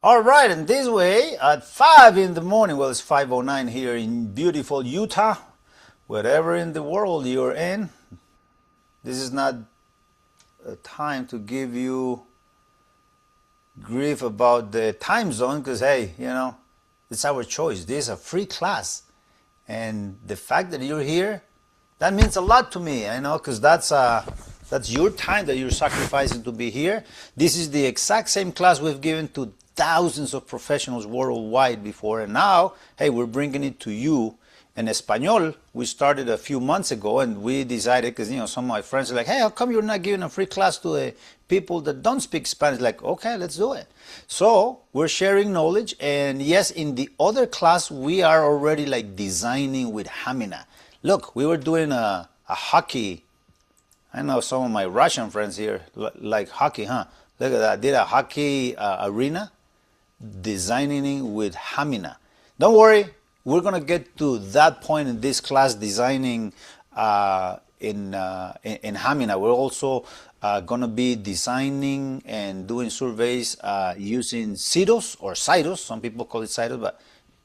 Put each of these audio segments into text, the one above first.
All right, and this way at 5 in the morning, well, it's 5:09 here in beautiful Utah, wherever in the world you're in. This is not a time to give you grief about the time zone because, hey, it's our choice. This is a free class. And the fact that you're here, that means a lot to me, because that's your time that you're sacrificing to be here. This is the exact same class we've given to thousands of professionals worldwide before, and now, hey, we're bringing it to you in Espanol. We started a few months ago, and we decided, because some of my friends are like, hey, how come you're not giving a free class to the people that don't speak Spanish? Like, okay, let's do it. So we're sharing knowledge, and yes, in the other class, we are already like designing with Hamina. Look, we were doing a hockey. I know some of my Russian friends here like hockey, huh? Look at that. Did a hockey arena designing with Hamina. Don't worry, we're going to get to that point in this class, designing in Hamina. We're also going to be designing and doing surveys using Tesos or Cytos. Some people call it Cytos, but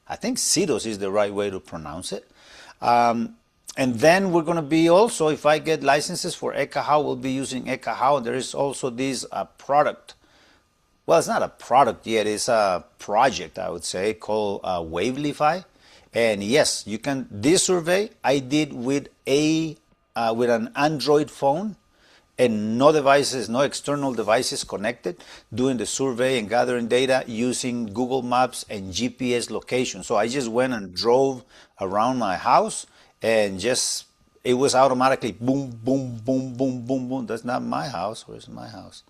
I think Tesos is the right way to pronounce it. And then we're going to be also, if I get licenses for Ekahau, we'll be using Ekahau. There is also this product. Well, it's not a product yet. It's a project, I would say, called Wavelify. And yes, you can. This survey I did with an Android phone and no devices, no external devices connected, doing the survey and gathering data using Google Maps and GPS location. So I just went and drove around my house, and it was automatically boom, boom, boom, boom, boom, boom. That's not my house. Where's my house?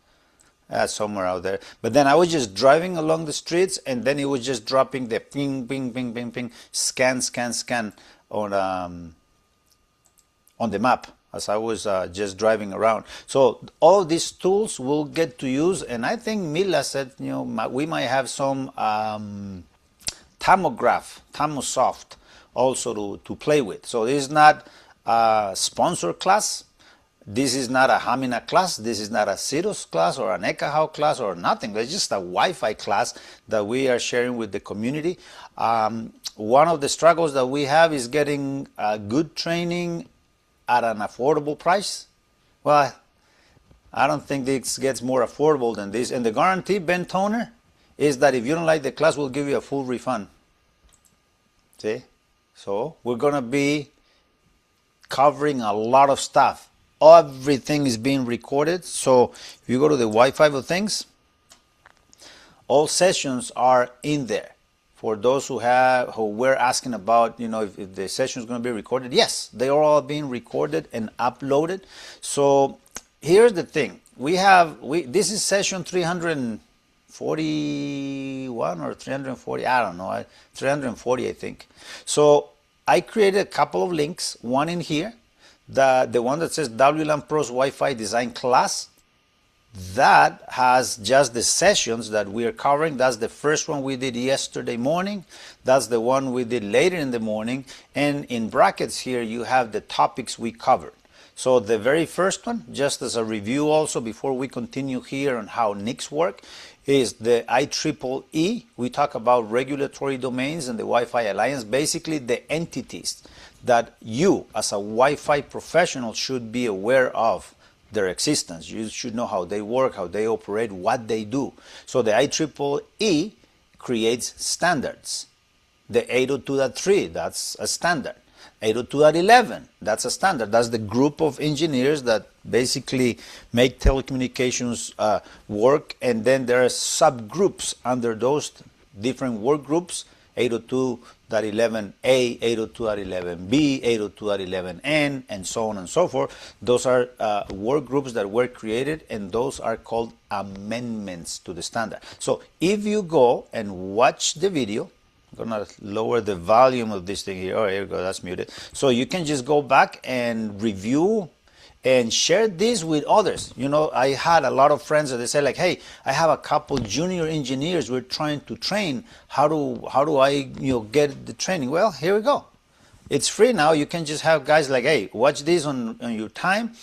That's somewhere out there. But then I was just driving along the streets, and then it was just dropping the ping, ping, ping, ping, ping, scan, scan, scan on the map as I was just driving around. So all these tools we'll get to use, and I think Mila said, we might have some Tamosoft also to play with. So this is not a sponsored class. This is not a Hamina class. This is not a Tesos class or an Ekahau class or nothing. It's just a Wi-Fi class that we are sharing with the community. One of the struggles that we have is getting good training at an affordable price. Well, I don't think this gets more affordable than this. And the guarantee, Ben Toner, is that if you don't like the class, we'll give you a full refund. See? So we're going to be covering a lot of stuff. Everything is being recorded. So if you go to the Wi-Fi of things, all sessions are in there. For those who were asking about, if the session is going to be recorded, yes, they are all being recorded and uploaded. So here's the thing: this is session 341 or 340. I don't know, 340, I think. So I created a couple of links. One in here. The one that says WLANPros Wi-Fi Design Class, that has just the sessions that we are covering. That's the first one we did yesterday morning. That's the one we did later in the morning. And in brackets here, you have the topics we covered. So the very first one, just as a review also before we continue here on how NICs work, is the IEEE. We talk about regulatory domains and the Wi-Fi Alliance, basically the entities that you as a Wi-Fi professional should be aware of their existence. You should know how they work, how they operate, what they do. So the IEEE creates standards. The 802.3, that's a standard. 802.11, that's a standard. That's the group of engineers that basically make telecommunications work, and then there are subgroups under those different work groups: 802.11a, 802.11b, 802.11n, and so on and so forth. Those are work groups that were created, and those are called amendments to the standard. So if you go and watch the video, I'm going to lower the volume of this thing here. Oh, here we go. That's muted. So you can just go back and review and share this with others. I had a lot of friends that they say, like, hey, I have a couple junior engineers we're trying to train. How do I get the training? Well, here we go. It's free now. You can just have guys like, hey, watch this on your time.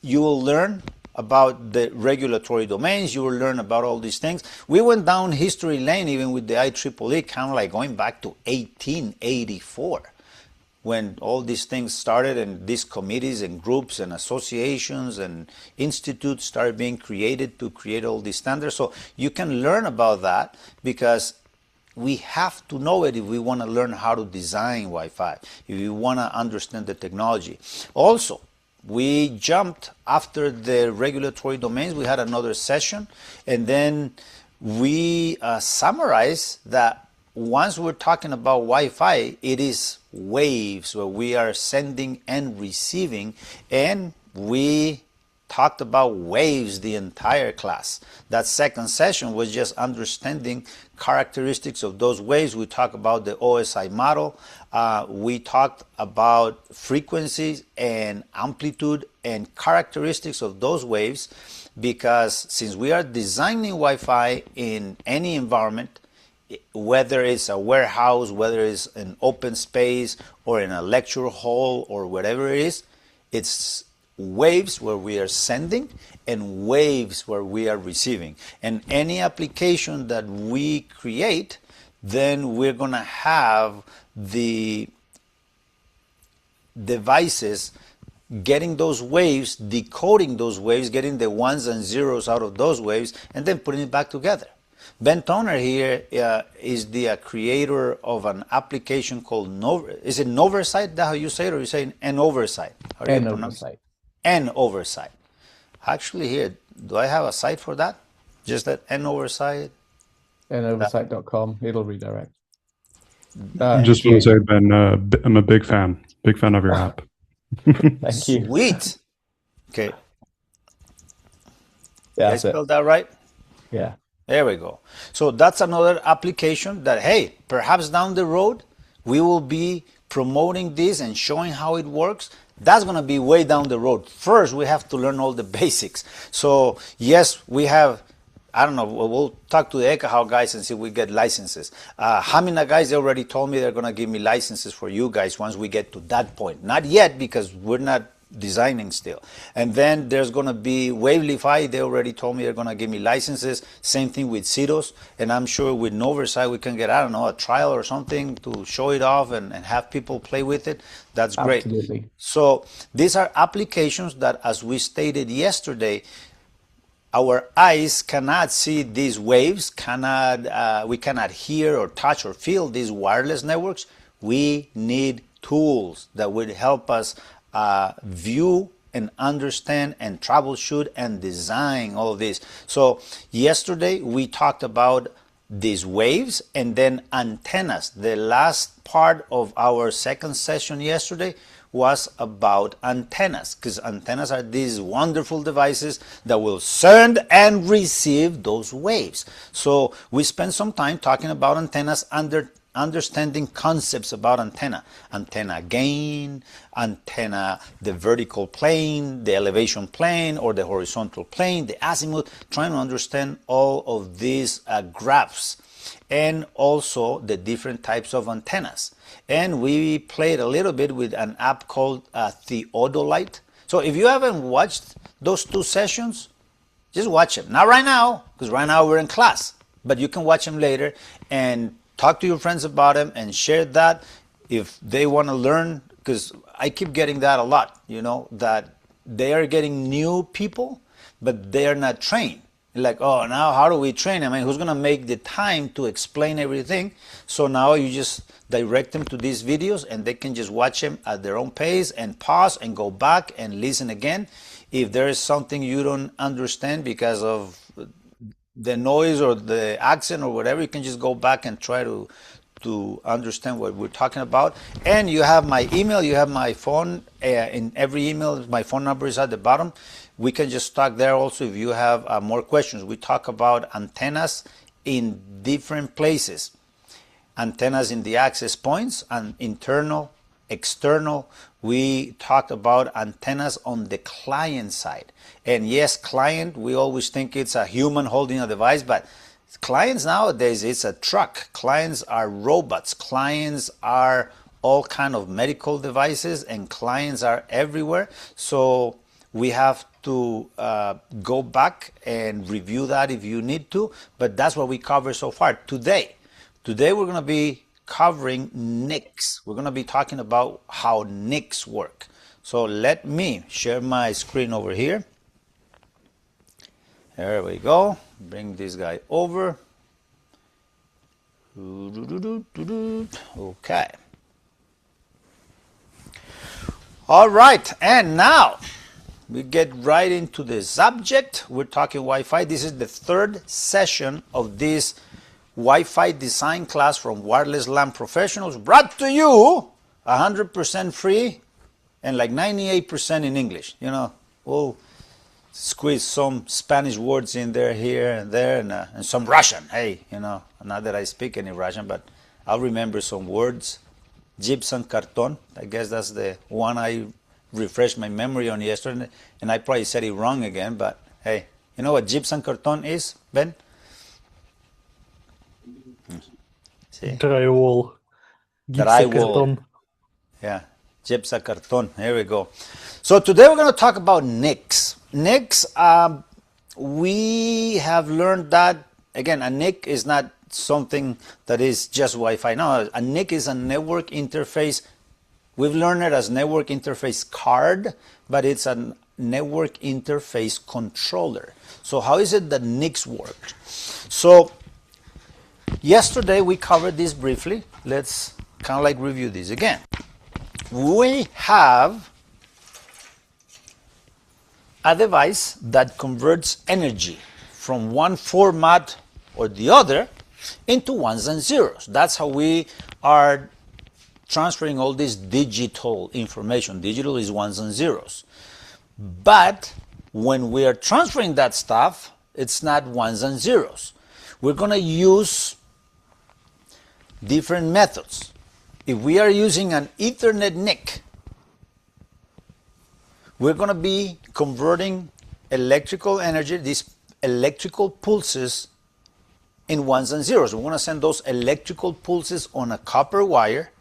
You will learn about the regulatory domains. You will learn about all these things. We went down history lane even with the IEEE, kind of like going back to 1884, when all these things started and these committees and groups and associations and institutes started being created to create all these standards. So you can learn about that, because we have to know it if we want to learn how to design Wi-Fi, if we want to understand the technology. Also, we jumped after the regulatory domains. We had another session, and then we summarized that once we're talking about Wi-Fi, it is waves where we are sending and receiving, and we talked about waves the entire class. That second session was just understanding characteristics of those waves. We talked about the OSI model. We talked about frequencies and amplitude and characteristics of those waves, because since we are designing Wi-Fi in any environment, whether it's a warehouse, whether it's an open space or in a lecture hall or whatever it is, it's waves where we are sending and waves where we are receiving. And any application that we create, then we're going to have the devices getting those waves, decoding those waves, getting the ones and zeros out of those waves, and then putting it back together. Ben Toner here is the creator of an application called Is it Noversight? That how you say it, or you say N-Oversight? N-Oversight. N-Oversight. Actually, here, do I have a site for that? Just that N-Oversight? Noversight.com. It'll redirect. Just want to say, Ben, I'm a big fan of your app. Thank you. Sweet. Okay. Yeah, I spelled that right? Yeah. There we go. So that's another application that, hey, perhaps down the road, we will be promoting this and showing how it works. That's going to be way down the road. First, we have to learn all the basics. So yes, we have, I don't know, we'll talk to the Ekahau guys and see if we get licenses. Hamina guys, they already told me they're going to give me licenses for you guys once we get to that point. Not yet, because we're not designing still. And then there's going to be WaveLi-Fi. They already told me they're going to give me licenses. Same thing with Tesos. And I'm sure with Noversight we can get, I don't know, a trial or something to show it off and have people play with it. That's great. Absolutely. So these are applications that, as we stated yesterday, our eyes cannot see these waves, we cannot hear or touch or feel these wireless networks. We need tools that would help us view and understand and troubleshoot and design all of this. So yesterday we talked about these waves and then antennas. The last part of our second session yesterday was about antennas, because antennas are these wonderful devices that will send and receive those waves. So we spent some time talking about antennas, understanding concepts about antenna gain, antenna, the vertical plane, the elevation plane or the horizontal plane, the azimuth, trying to understand all of these graphs, and also the different types of antennas. And we played a little bit with an app called Theodolite. So if you haven't watched those two sessions, just watch them. Not right now, because right now we're in class, but you can watch them later and talk to your friends about them and share that if they want to learn, because I keep getting that a lot, you know, that they are getting new people, but they are not trained. Like, oh, now how do we train? I mean, who's going to make the time to explain everything? So now you just direct them to these videos and they can just watch them at their own pace and pause and go back and listen again. If there is something you don't understand because of the noise or the accent or whatever, you can just go back and try to understand what we're talking about. And you have my email, you have my phone. In every email, my phone number is at the bottom. We can just talk there also if you have more questions. We talk about antennas in different places. Antennas in the access points, and internal, external. We talked about antennas on the client side. And yes, client, we always think it's a human holding a device, but clients nowadays, it's a truck. Clients are robots. Clients are all kind of medical devices, and clients are everywhere. So we have to go back and review that if you need to, but that's what we covered so far today. Today we're going to be covering NICs. We're going to be talking about how NICs work. So let me share my screen over here. There we go. Bring this guy over. Okay. All right, and now we get right into the subject. We're talking Wi-Fi. This is the third session of this Wi-Fi design class from Wireless LAN Professionals, brought to you 100% free and like 98% in English. You know, we'll squeeze some Spanish words in there, here and there, and some Russian. Hey, you know, not that I speak any Russian, but I'll remember some words. Gypsum carton, I guess that's the one I refreshed my memory on yesterday, and I probably said it wrong again, but hey, you know what gypsum carton is, Ben? See? Drywall. Drywall. Yeah, gypsum carton. Here we go. So today we're going to talk about NICs. NICs, we have learned that, again, a NIC is not something that is just Wi-Fi. No, a NIC is a network interface. We've learned it as network interface card, but it's a network interface controller. So how is it that NICs work? So yesterday we covered this briefly. Let's kind of like review this again. We have a device that converts energy from one format or the other into ones and zeros. That's how we are transferring all this digital information. Digital is ones and zeros. But when we are transferring that stuff, it's not ones and zeros. We're going to use different methods. If we are using an Ethernet NIC, we're going to be converting electrical energy, these electrical pulses, in ones and zeros. We want to send those electrical pulses on a copper wire.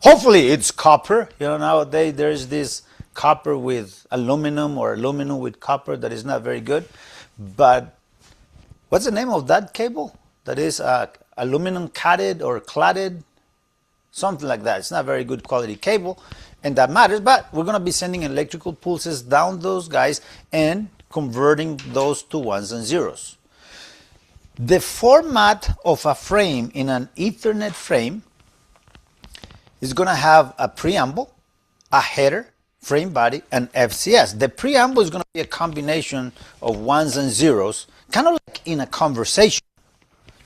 Hopefully it's copper. You know, nowadays there's this copper with aluminum or aluminum with copper that is not very good. But what's the name of that cable? That is aluminum coated or cladded, something like that. It's not very good quality cable, and that matters. But we're going to be sending electrical pulses down those guys and converting those to ones and zeros. The format of a frame in an Ethernet frame is going to have a preamble, a header, frame body, and FCS. The preamble is going to be a combination of ones and zeros, kind of like in a conversation.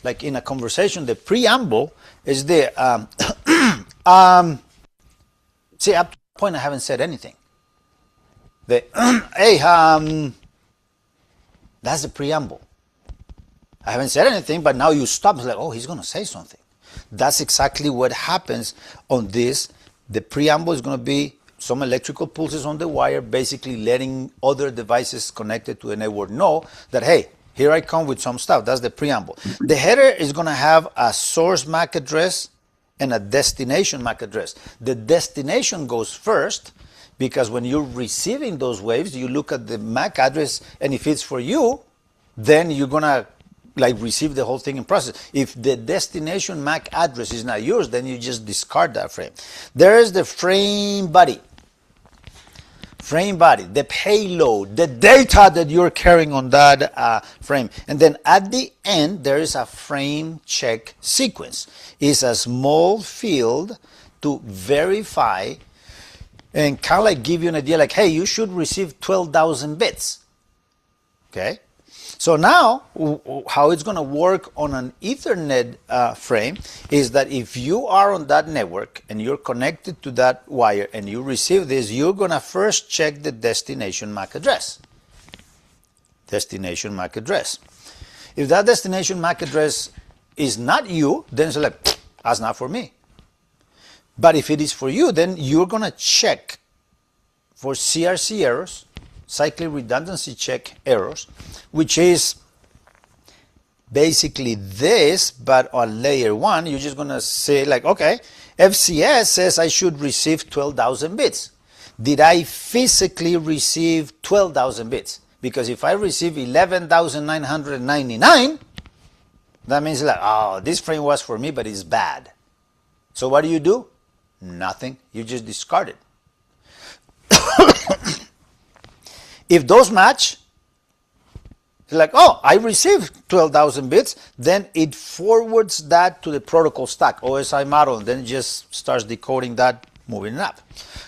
Like in a conversation, the preamble is the see, up to the point I haven't said anything. The hey, that's the preamble. I haven't said anything, but now you stop. It's like, oh, he's going to say something. That's exactly what happens on this. The preamble is going to be some electrical pulses on the wire, basically letting other devices connected to the network know that, hey, here I come with some stuff. That's the preamble. The header is going to have a source MAC address and a destination MAC address. The destination goes first because when you're receiving those waves, you look at the MAC address, and if it's for you, then you're going to like receive the whole thing in process. If the destination MAC address is not yours, then you just discard that frame. There is the frame body. Frame body, the payload, the data that you're carrying on that frame. And then at the end, there is a frame check sequence. It's a small field to verify and kind of like give you an idea like, hey, you should receive 12,000 bits. Okay? So now, how it's going to work on an Ethernet frame is that if you are on that network and you're connected to that wire and you receive this, you're going to first check the destination MAC address. Destination MAC address. If that destination MAC address is not you, then it's like, that's not for me. But if it is for you, then you're going to check for CRC errors, cyclic redundancy check errors, which is basically this, but on layer 1, you're just going to say like, okay, FCS says I should receive 12,000 bits. did I physically receive 12,000 bits? Because if I receive 11,999, that means like, oh, this frame was for me, but it's bad. So what do? Nothing. You just discard it. If those match, it's like, oh, I received 12,000 bits, then it forwards that to the protocol stack, OSI model, and then it just starts decoding that, moving it up.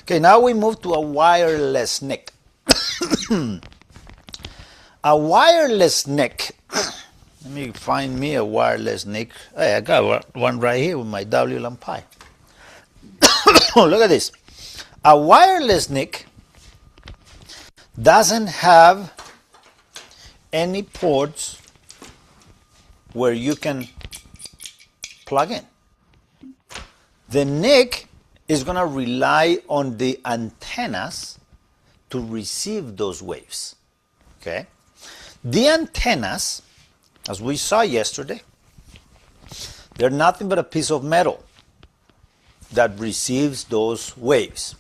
Okay, now we move to a wireless NIC. A wireless NIC. Let me find me a wireless NIC. Hey, I got one right here with my WLANPros. Look at this. A wireless NIC doesn't have any ports where you can plug in. The NIC is going to rely on the antennas to receive those waves. Okay? The antennas, as we saw yesterday, they're nothing but a piece of metal that receives those waves.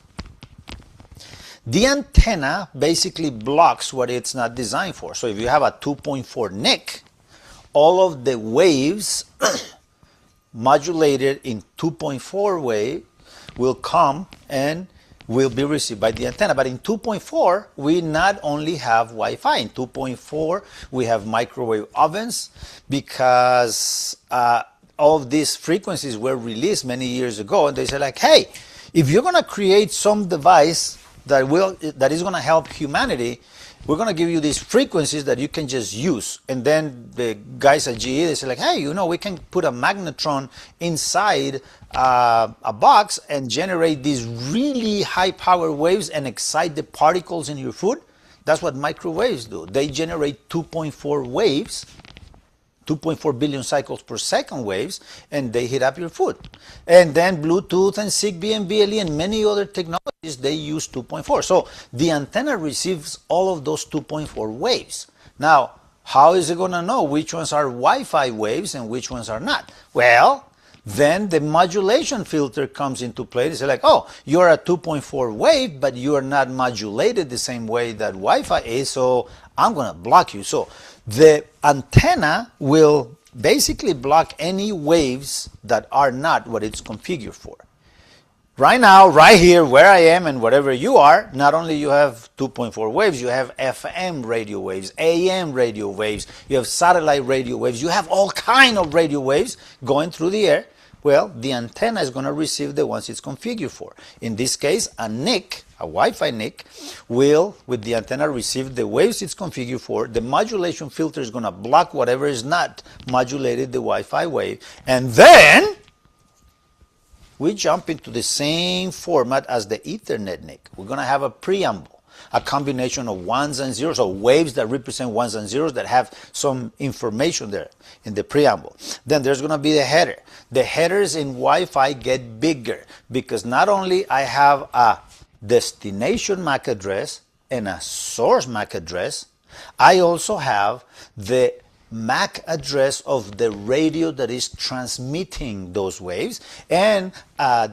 The antenna basically blocks what it's not designed for. So if you have a 2.4 NIC, all of the waves modulated in 2.4 wave will come and will be received by the antenna. But in 2.4, we not only have Wi-Fi. In 2.4, we have microwave ovens because all of these frequencies were released many years ago. And they said like, hey, if you're going to create some device that is going to help humanity, we're going to give you these frequencies that you can just use. And then the guys at GE, they say like, hey, we can put a magnetron inside a box and generate these really high power waves and excite the particles in your food. That's what microwaves do. They generate 2.4 waves, 2.4 billion cycles per second waves, and they heat up your food. And then Bluetooth and Zigbee and BLE and many other technologies, they use 2.4. So the antenna receives all of those 2.4 waves. Now, how is it going to know which ones are Wi-Fi waves and which ones are not? Well, then the modulation filter comes into play. They say like, oh, you're a 2.4 wave, but you are not modulated the same way that Wi-Fi is, so I'm going to block you. So the antenna will basically block any waves that are not what it's configured for. Right now, right here, where I am and wherever you are, not only you have 2.4 waves, you have FM radio waves, AM radio waves, you have satellite radio waves, you have all kind of radio waves going through the air. Well, the antenna is going to receive the ones it's configured for. In this case, a NIC, a Wi-Fi NIC, will, with the antenna, receive the waves it's configured for. The modulation filter is going to block whatever is not modulated, the Wi-Fi wave. And then we jump into the same format as the Ethernet NIC. We're going to have a preamble, a combination of ones and zeros, or waves that represent ones and zeros that have some information there in the preamble. Then there's going to be the header. The headers in Wi-Fi get bigger because not only I have a destination MAC address and a source MAC address, I also have the MAC address of the radio that is transmitting those waves and a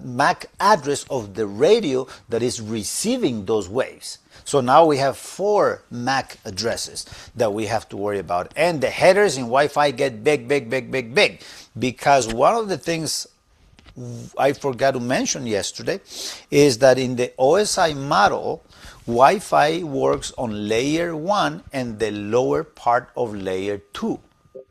MAC address of the radio that is receiving those waves. So now we have 4 MAC addresses that we have to worry about. And the headers in Wi-Fi get big, because one of the things I forgot to mention yesterday is that in the OSI model, Wi-Fi works on layer 1 and the lower part of layer 2.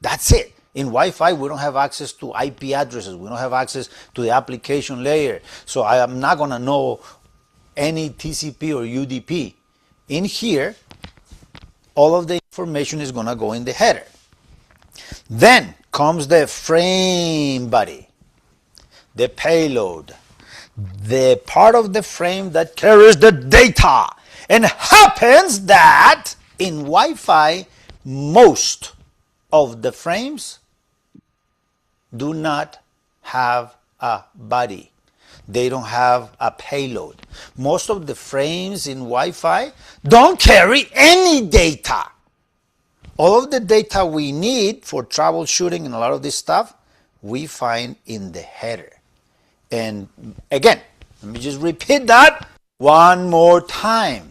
That's it. In Wi-Fi, we don't have access to IP addresses. We don't have access to the application layer. So I am not going to know any TCP or UDP. In here, all of the information is going to go in the header. Then comes the frame body, the payload, the part of the frame that carries the data. And happens that in Wi-Fi, most of the frames do not have a body. They don't have a payload. Most of the frames in Wi-Fi don't carry any data. All of the data we need for troubleshooting and a lot of this stuff, we find in the header. And again, Let me just repeat that one more time.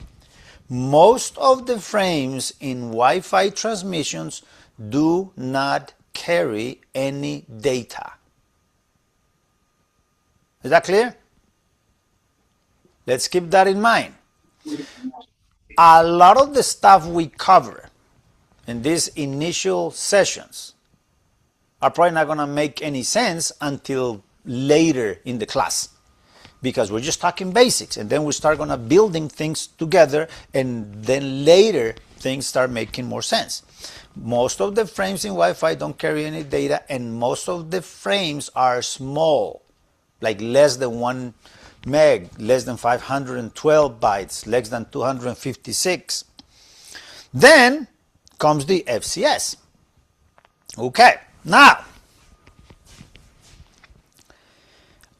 Most of the frames in Wi-Fi transmissions do not carry any data. Is that clear? Let's keep that in mind. A lot of the stuff we cover in these initial sessions are probably not going to make any sense until later in the class, because we're just talking basics, and then we start going to building things together, and then later things start making more sense. Most of the frames in Wi-Fi don't carry any data, and most of the frames are small, like less than 1 meg, less than 512 bytes, less than 256. Then comes the FCS. Okay, now,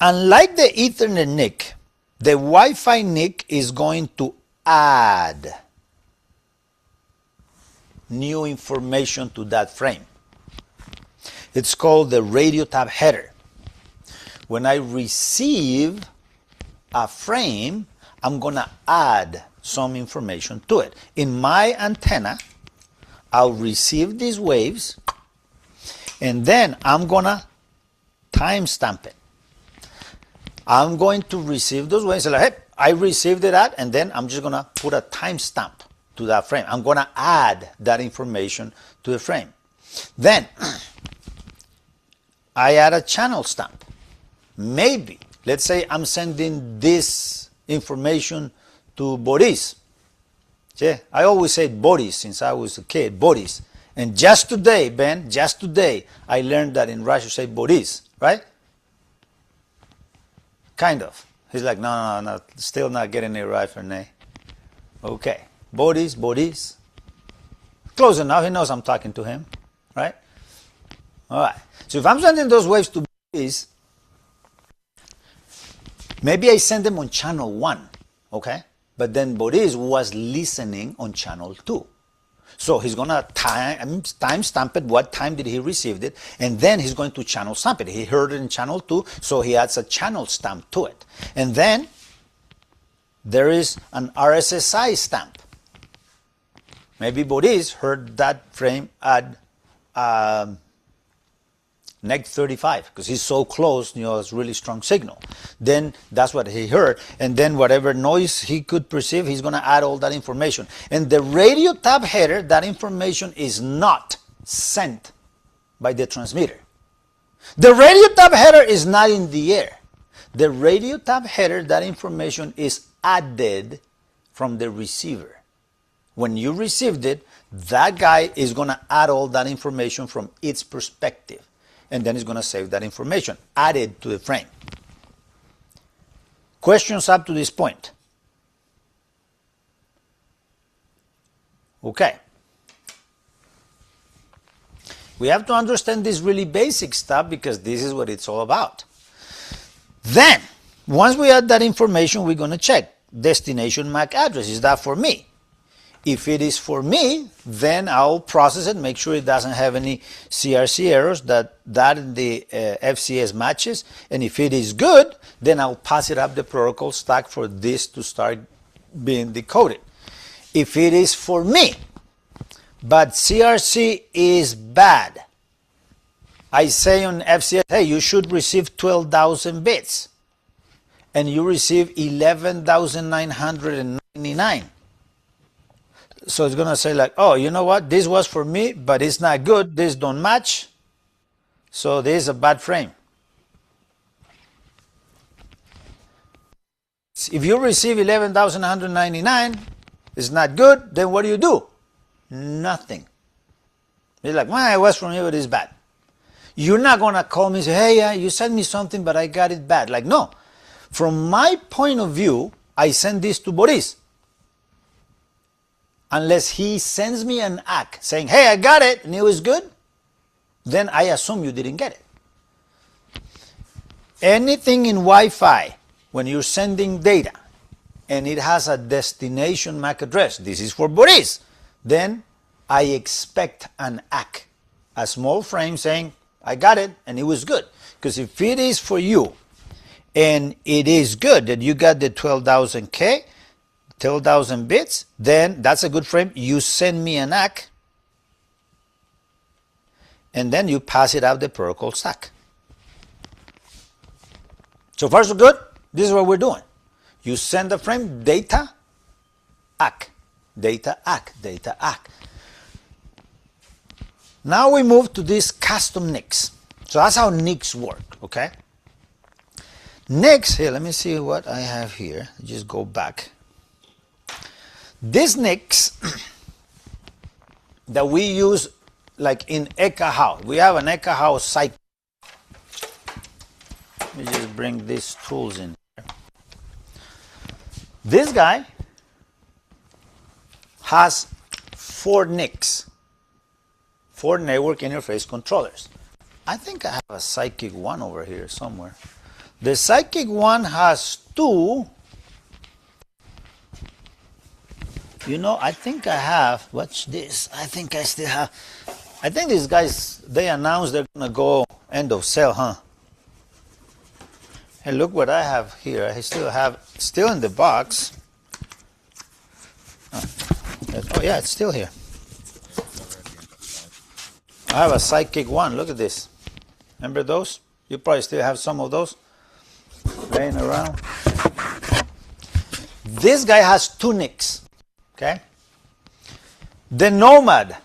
unlike the Ethernet NIC, the Wi-Fi NIC is going to add new information to that frame. It's called the radio tab header. When I receive a frame, I'm going to add some information to it. In my antenna, I'll receive these waves, and then I'm going to timestamp it. I'm going to receive those waves, like, hey, I received it at, and then I'm just going to put a timestamp to that frame. I'm going to add that information to the frame. Then I add a channel stamp. Maybe, let's say I'm sending this information to Boris. Yeah, I always say Boris since I was a kid, Boris. And just today, Ben, just today, I learned that in Russia you say Boris, right? Kind of. He's like, no, still not getting it right for me. Okay, Boris. Close enough, he knows I'm talking to him, right? All right, so if I'm sending those waves to Boris, maybe I send them on channel 1, okay? But then Boris was listening on channel 2. So he's going to timestamp it, what time did he receive it, and then he's going to channel stamp it. He heard it in channel 2, so he adds a channel stamp to it. And then there is an RSSI stamp. Maybe Boris heard that frame at neg 35 because he's so close, it's really strong signal. Then that's what he heard, and then whatever noise he could perceive, he's going to add all that information. And the radio tab header, that information is not sent by the transmitter. The radio tab header is not in the air. The radio tab header, that information is added from the receiver. When you received it, that guy is going to add all that information from its perspective. And then it's going to save that information, added to the frame. Questions up to this point? Okay. We have to understand this really basic stuff because this is what it's all about. Then, once we add that information, we're going to check destination MAC address. Is that for me? If it is for me, then I'll process it, make sure it doesn't have any CRC errors, that the FCS matches. And if it is good, then I'll pass it up the protocol stack for this to start being decoded. If it is for me, but CRC is bad, I say on FCS, hey, you should receive 12,000 bits, and you receive 11,999. So it's going to say like, oh, you know what? This was for me, but it's not good. This don't match. So this is a bad frame. If you receive 11,199, it's not good. Then what do? Nothing. It's like, well, it was from you, but it's bad. You're not going to call me and say, hey, you sent me something, but I got it bad. Like, no. From my point of view, I send this to Boris. Unless he sends me an ACK saying, hey, I got it, and it was good, then I assume you didn't get it. Anything in Wi-Fi, when you're sending data, and it has a destination MAC address, this is for Boris, then I expect an ACK, a small frame saying, I got it, and it was good. Because if it is for you, And it is good that you got the 12,000K, 12,000 bits. Then that's a good frame. You send me an ACK, and then you pass it out the protocol stack. So far so good. This is what we're doing. You send the frame, data, ACK, data, ACK, data, ACK. Now we move to these custom NICs. So that's how NICs work, okay? NICs, here, let me see what I have here. Just go back. These NICs that we use like in Eka House. We have an Eka House cycle. Let me just bring these tools in here. This guy has 4 NICs, 4 network interface controllers. I think I have a Psychic 1 over here somewhere. The Psychic 1 has 2. You know, I think I have, watch this, I think I still have, I think these guys, they announced they're going to go end of sale, huh? Hey, look what I have here. I still have, still in the box. Oh yeah, it's still here. I have a Psychic 1, look at this. Remember those? You probably still have some of those laying around. This guy has 2 NICs, okay? The Nomad,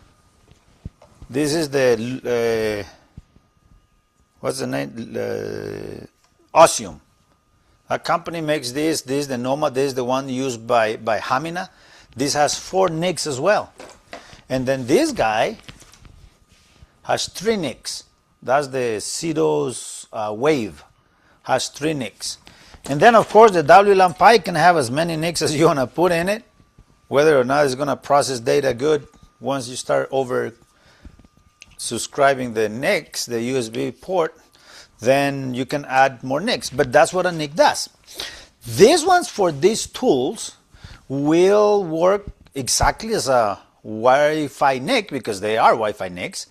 this is the, what's the name? Osium. A company makes this, the Nomad, this is the one used by Hamina. This has 4 NICs as well. And then this guy has 3 NICs. That's the Cedos Wave, has 3 NICs. And then of course the WLANPi can have as many NICs as you want to put in it, whether or not it's going to process data good. Once you start over subscribing the NICs, the USB port, then you can add more NICs. But that's what a NIC does. These ones for these tools will work exactly as a Wi-Fi NIC because they are Wi-Fi NICs.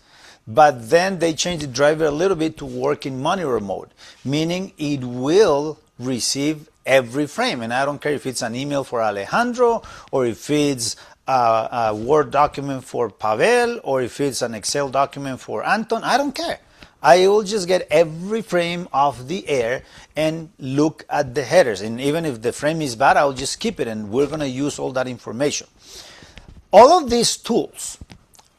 But then they change the driver a little bit to work in monitor mode, meaning it will receive every frame. And I don't care if it's an email for Alejandro, or if it's a Word document for Pavel, or if it's an Excel document for Anton. I don't care. I will just get every frame off the air and look at the headers. And even if the frame is bad, I'll just keep it, and we're going to use all that information. All of these tools,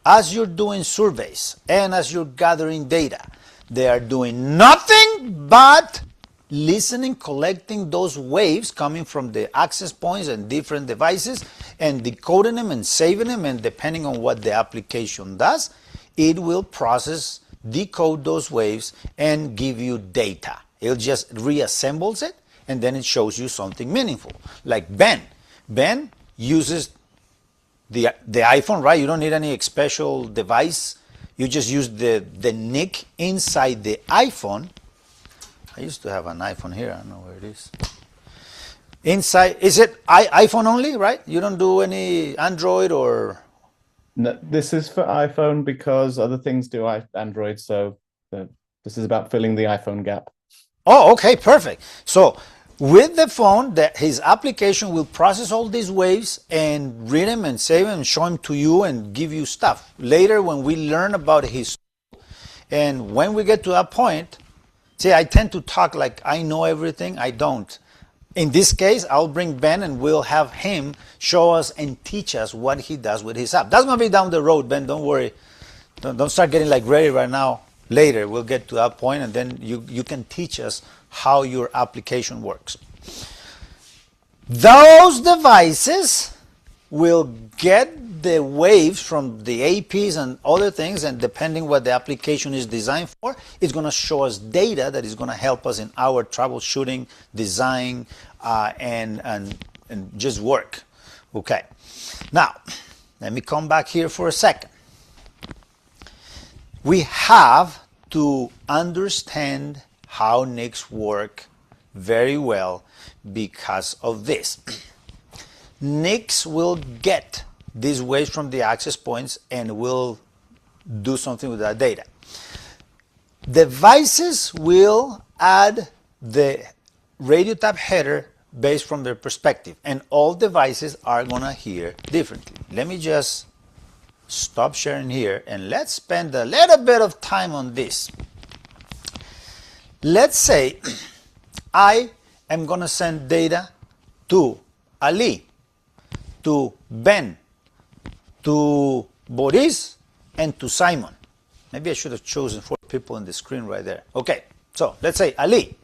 as you're doing surveys and as you're gathering data, they are doing nothing but listening, collecting those waves coming from the access points and different devices and decoding them and saving them, and depending on what the application does, it will process, decode those waves and give you data. It just reassembles it and then it shows you something meaningful. Like Ben. Ben uses the iPhone, right? You don't need any special device. You just use the NIC inside the iPhone. I used to have an iPhone here. I don't know where it is. Inside, is it iPhone only, right? You don't do any Android or? No, this is for iPhone because other things do Android. So this is about filling the iPhone gap. Oh, okay, perfect. So with the phone, his application will process all these waves and read them and save them and show them to you and give you stuff. Later, when we learn about his, and when we get to that point, see, I tend to talk like I know everything. I don't. In this case, I'll bring Ben and we'll have him show us and teach us what he does with his app. That's going to be down the road, Ben. Don't worry. Don't start getting like ready right now. Later, we'll get to that point, and then you can teach us how your application works. Those devices will get the waves from the APs and other things, and depending what the application is designed for, it's going to show us data that is going to help us in our troubleshooting, design, and just work. Okay. Now, let me come back here for a second. We have to understand how NICs work very well because of this. NICs will get these waves from the access points and will do something with that data. Devices will add the radio tap header based from their perspective, and all devices are gonna hear differently. Let me just stop sharing here and let's spend a little bit of time on this. Let's say I am gonna send data to Ali, to Ben, to Boris, and to Simon. Maybe I should have chosen 4 people on the screen right there. Okay, so let's say Ali.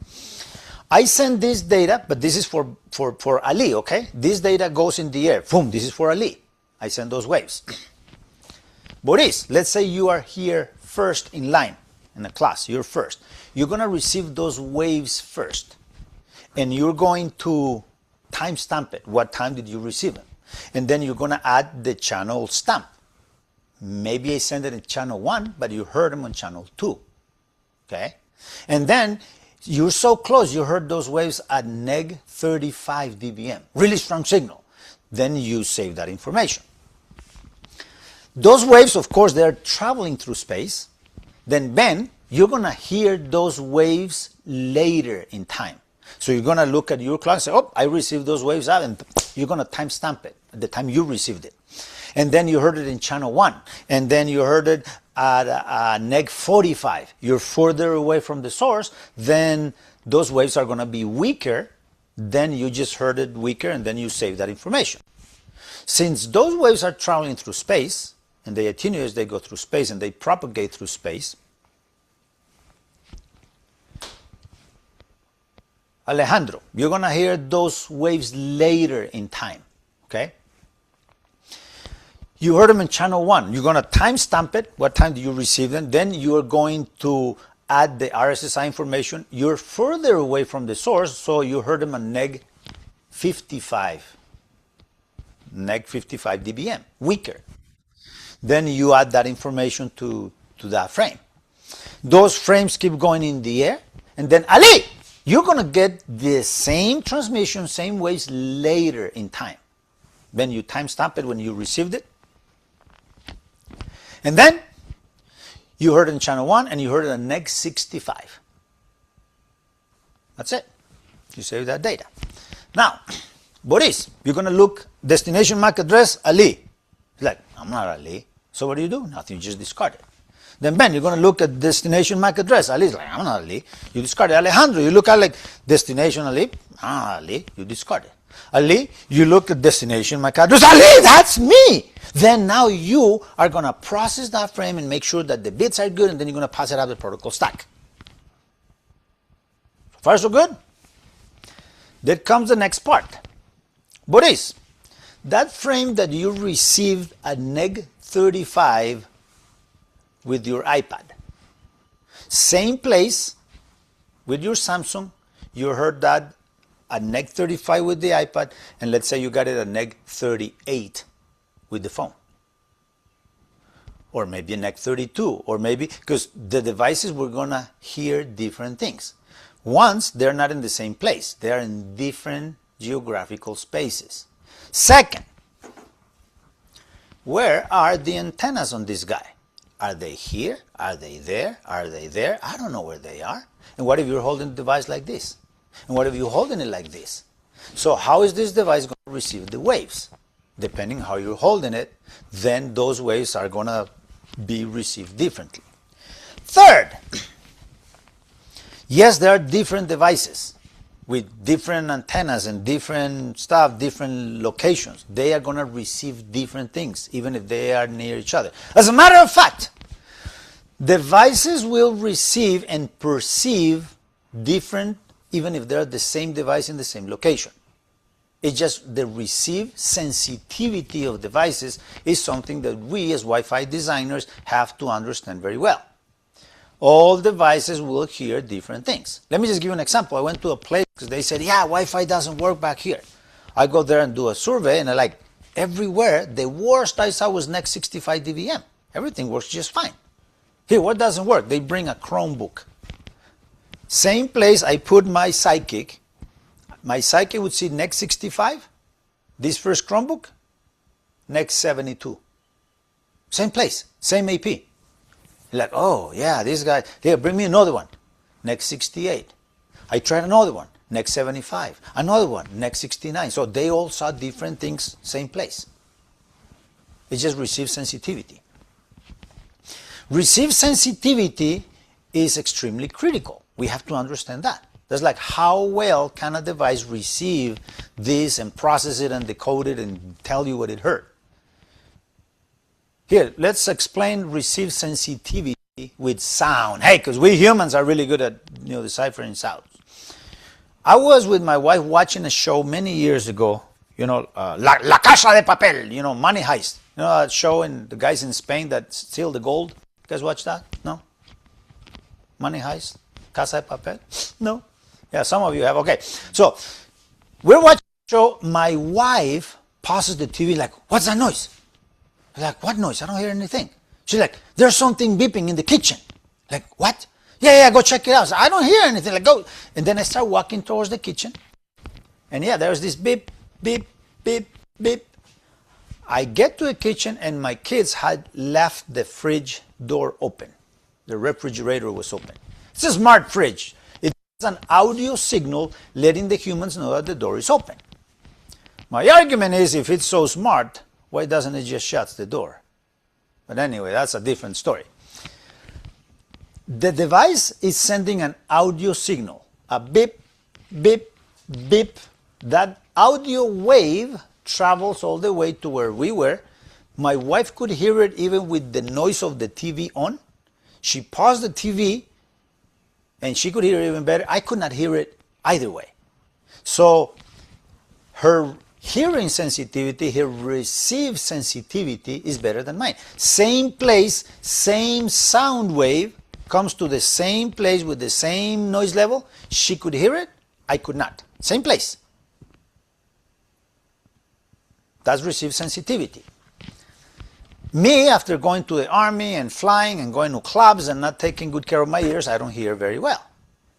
I send this data, but this is for Ali, okay? This data goes in the air. Boom, this is for Ali. I send those waves. Boris, let's say you are here first in line in a class. You're first. You're going to receive those waves first. And you're going to timestamp it. What time did you receive them? And then you're going to add the channel stamp. Maybe I send it in channel 1, but you heard them on channel 2. Okay? And then you're so close, you heard those waves at neg 35 dBm. Really strong signal. Then you save that information. Those waves, of course, they're traveling through space. Then, Ben, you're going to hear those waves later in time. So you're going to look at your clock and say, oh, I received those waves out, and you're going to timestamp it at the time you received it. And then you heard it in channel 1, and then you heard it at neg 45. You're further away from the source, then those waves are going to be weaker. Then you just heard it weaker, and then you save that information. Since those waves are traveling through space, and they attenuate as they go through space, and they propagate through space, Alejandro, you're going to hear those waves later in time, okay? You heard them in channel 1. You're going to timestamp it. What time do you receive them? Then you're going to add the RSSI information. You're further away from the source, so you heard them at neg 55. Neg 55 dBm, weaker. Then you add that information to that frame. Those frames keep going in the air, and then Ali, you're going to get the same transmission, same waves later in time. Then you timestamp it when you received it. And then you heard it in channel 1 and you heard it at neg 65. That's it. You save that data. Now, Boris, you're going to look destination MAC address, Ali. He's like, I'm not Ali. So what do? Nothing, you just discard it. Then Ben, you're going to look at destination MAC address. Ali's like, I'm not Ali. You discard it. Alejandro, you look at like destination Ali. I'm not Ali. You discard it. Ali, you look at destination MAC address. Ali, that's me. Then now you are going to process that frame and make sure that the bits are good, and then you're going to pass it out the protocol stack. So far, so good. Then comes the next part. Boris, that frame that you received at neg 35 with your iPad, same place with your Samsung, you heard that at neg 35 with the iPad, and let's say you got it at neg 38 with the phone. Or maybe neg 32, or maybe, because the devices were going to hear different things. Once, they're not in the same place. They are in different geographical spaces. Second, where are the antennas on this guy? Are they here? Are they there? Are they there? I don't know where they are. And what if you're holding the device like this? And what if you're holding it like this? So how is this device going to receive the waves? Depending how you're holding it, then those waves are going to be received differently. Third, yes, there are different devices with different antennas and different stuff, different locations. They are going to receive different things, even if they are near each other. As a matter of fact, devices will receive and perceive different, even if they're the same device in the same location. It's just the receive sensitivity of devices is something that we as Wi-Fi designers have to understand very well. All devices will hear different things. Let me just give you an example. I went to a place because they said, yeah, Wi-Fi doesn't work back here. I go there and do a survey, and I like, everywhere, the worst I saw was next 65 dBm. Everything works just fine. Here, what doesn't work? They bring a Chromebook. Same place I put my Psychic. My Psychic would see next 65. This first Chromebook, next 72. Same place, same AP. Like, oh, yeah, this guy, here, bring me another one. Next 68. I tried another one. next 75. Another one, next 69. So they all saw different things, same place. It just receive sensitivity. Receive sensitivity is extremely critical. We have to understand that. That's like how well can a device receive this and process it and decode it and tell you what it heard. Here, let's explain receive sensitivity with sound. Hey, because we humans are really good at deciphering sounds. I was with my wife watching a show many years ago, La Casa de Papel, Money Heist. You know that show and the guys in Spain that steal the gold? You guys watch that? No? Money Heist? Casa de Papel? No? Yeah, some of you have. Okay. So, we're watching the show. My wife pauses the TV like, what's that noise? I'm like, what noise? I don't hear anything. She's like, there's something beeping in the kitchen. Like, what? Yeah, go check it out. So, I don't hear anything. Like, go. And then I start walking towards the kitchen. And yeah, there's this beep, beep, beep, beep. I get to the kitchen and my kids had left the fridge door open. The refrigerator was open. It's a smart fridge. It's an audio signal letting the humans know that the door is open. My argument is, if it's so smart, why doesn't it just shut the door? But anyway, that's a different story. The device is sending an audio signal, a beep, beep, beep. That audio wave travels all the way to where we were. My wife could hear it even with the noise of the TV on. She paused the TV and she could hear it even better. I could not hear it either way. So her hearing sensitivity, her receive sensitivity is better than mine. Same place, same sound wave comes to the same place with the same noise level. She could hear it, I could not. Same place. That's receive sensitivity. Me, after going to the army and flying and going to clubs and not taking good care of my ears, I don't hear very well.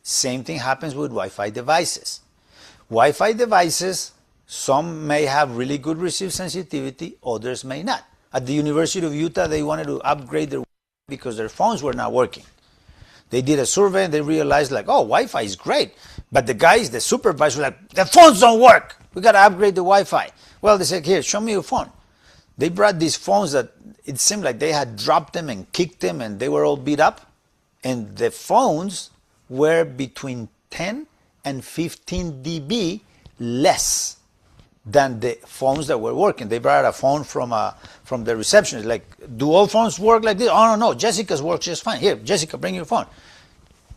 Same thing happens with Wi-Fi devices. Wi-Fi devices, some may have really good receive sensitivity, others may not. At the University of Utah, they wanted to upgrade their Wi-Fi because their phones were not working. They did a survey and they realized like, oh, Wi-Fi is great. But the guys, the supervisors were like, the phones don't work. We got to upgrade the Wi-Fi. Well, they said, here, show me your phone. They brought these phones that it seemed like they had dropped them and kicked them and they were all beat up. And the phones were between 10 and 15 dB less than the phones that were working. They brought a phone from the receptionist. Like, do all phones work like this? Oh, no, Jessica's works just fine. Here, Jessica, bring your phone.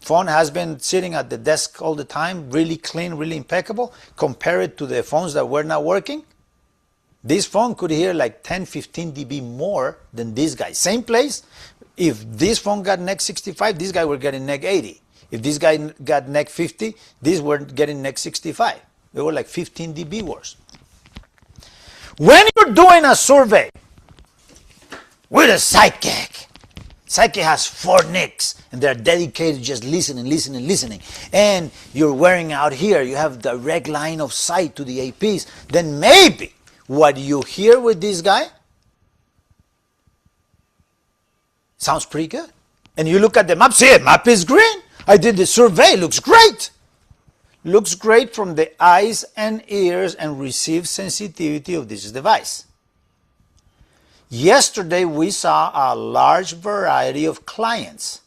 Phone has been sitting at the desk all the time, really clean, really impeccable. Compare it to the phones that were not working. This phone could hear like 10, 15 dB more than this guy. Same place. If this phone got neg 65, this guy were getting neg 80. If this guy got neg 50, these were getting neg 65. They were like 15 dB worse. When you're doing a survey with a psychic has 4 nicks and they're dedicated to just listening. And you're wearing out here, you have direct line of sight to the APs, then maybe what you hear with this guy sounds pretty good. And you look at the map, see, the map is green. I did the survey, looks great. Looks great from the eyes and ears and receive sensitivity of this device. Yesterday we saw a large variety of clients.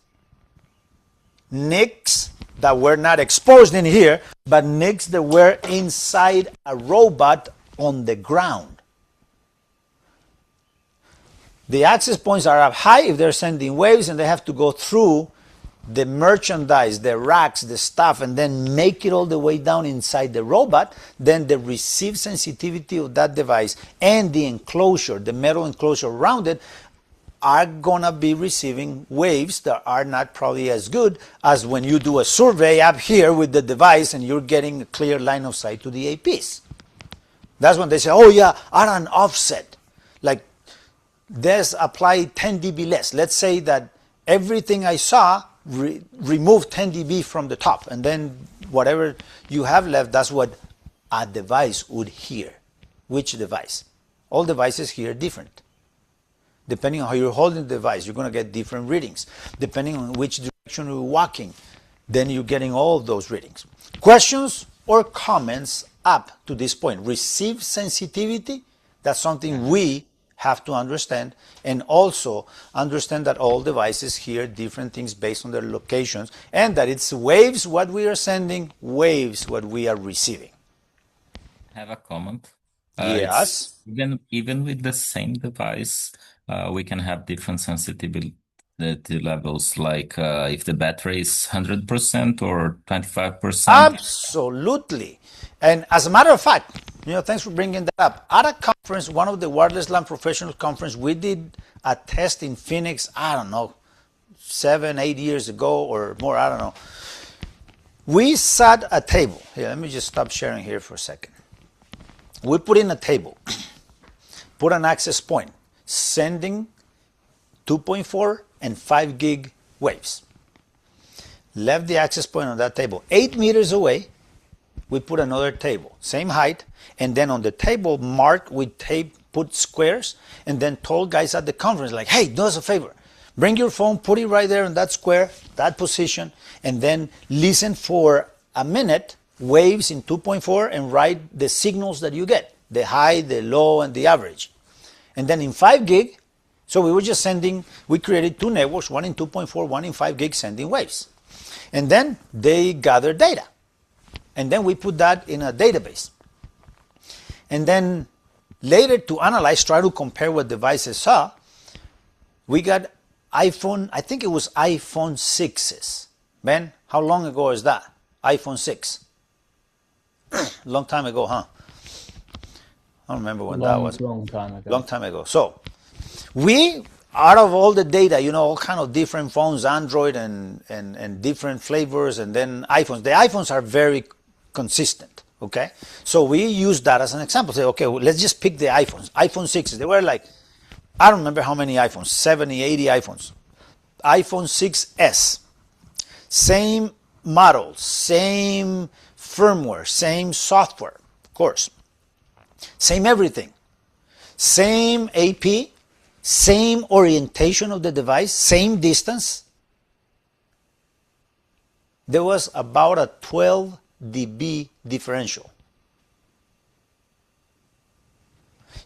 NICs that were not exposed in here, but NICs that were inside a robot on the ground. The access points are up high if they're sending waves and they have to go through the merchandise, the racks, the stuff, and then make it all the way down inside the robot. Then the receive sensitivity of that device and the enclosure, the metal enclosure around it, are gonna be receiving waves that are not probably as good as when you do a survey up here with the device and you're getting a clear line of sight to the APs. That's when they say, oh yeah, at an offset. Like, this apply 10 dB less. Let's say that everything I saw remove 10 dB from the top, and then whatever you have left, that's what a device would hear. Which device? All devices hear different. Depending on how you're holding the device, you're going to get different readings. Depending on which direction you're walking, then you're getting all of those readings. Questions? or comments up to this point. Receive sensitivity, that's something we have to understand, and also understand that all devices hear different things based on their locations, and that it's waves what we are sending, waves what we are receiving. Have a comment. Yes. Even with the same device, we can have different sensitivity levels, like if the battery is 100% or 25%. Absolutely. And as a matter of fact, thanks for bringing that up. At a conference, one of the wireless LAN professional conference, we did a test in Phoenix, I don't know, 7-8 years ago or more, I don't know. We sat at a table. Here, let me just stop sharing here for a second. We put in a table, put an access point, sending 2.4 and 5 gig waves. Left the access point on that table. 8 meters away, we put another table, same height, and then on the table marked with tape, put squares, and then told guys at the conference, like, hey, do us a favor, bring your phone, put it right there in that square, that position, and then listen for a minute, waves in 2.4, and write the signals that you get, the high, the low, and the average. And then in 5 gig, so we were just sending, we created 2 networks, one in 2.4, one in 5 gig, sending waves. And then they gather data. And then we put that in a database. And then later to analyze, try to compare what devices saw, we got iPhone, I think it was iPhone 6s. Ben, how long ago is that? iPhone 6. Long time ago, huh? I don't remember when that was. Long time ago. Long time ago. So we, out of all the data, all kind of different phones, Android and different flavors, and then iPhones. The iPhones are very consistent, okay? So we use that as an example. Say, okay, well, let's just pick the iPhones. iPhone 6s, they were like, I don't remember how many iPhones, 70, 80 iPhones. iPhone 6s, same model, same firmware, same software, of course. Same everything. Same AP, same orientation of the device, same distance. There was about a 12 dB differential.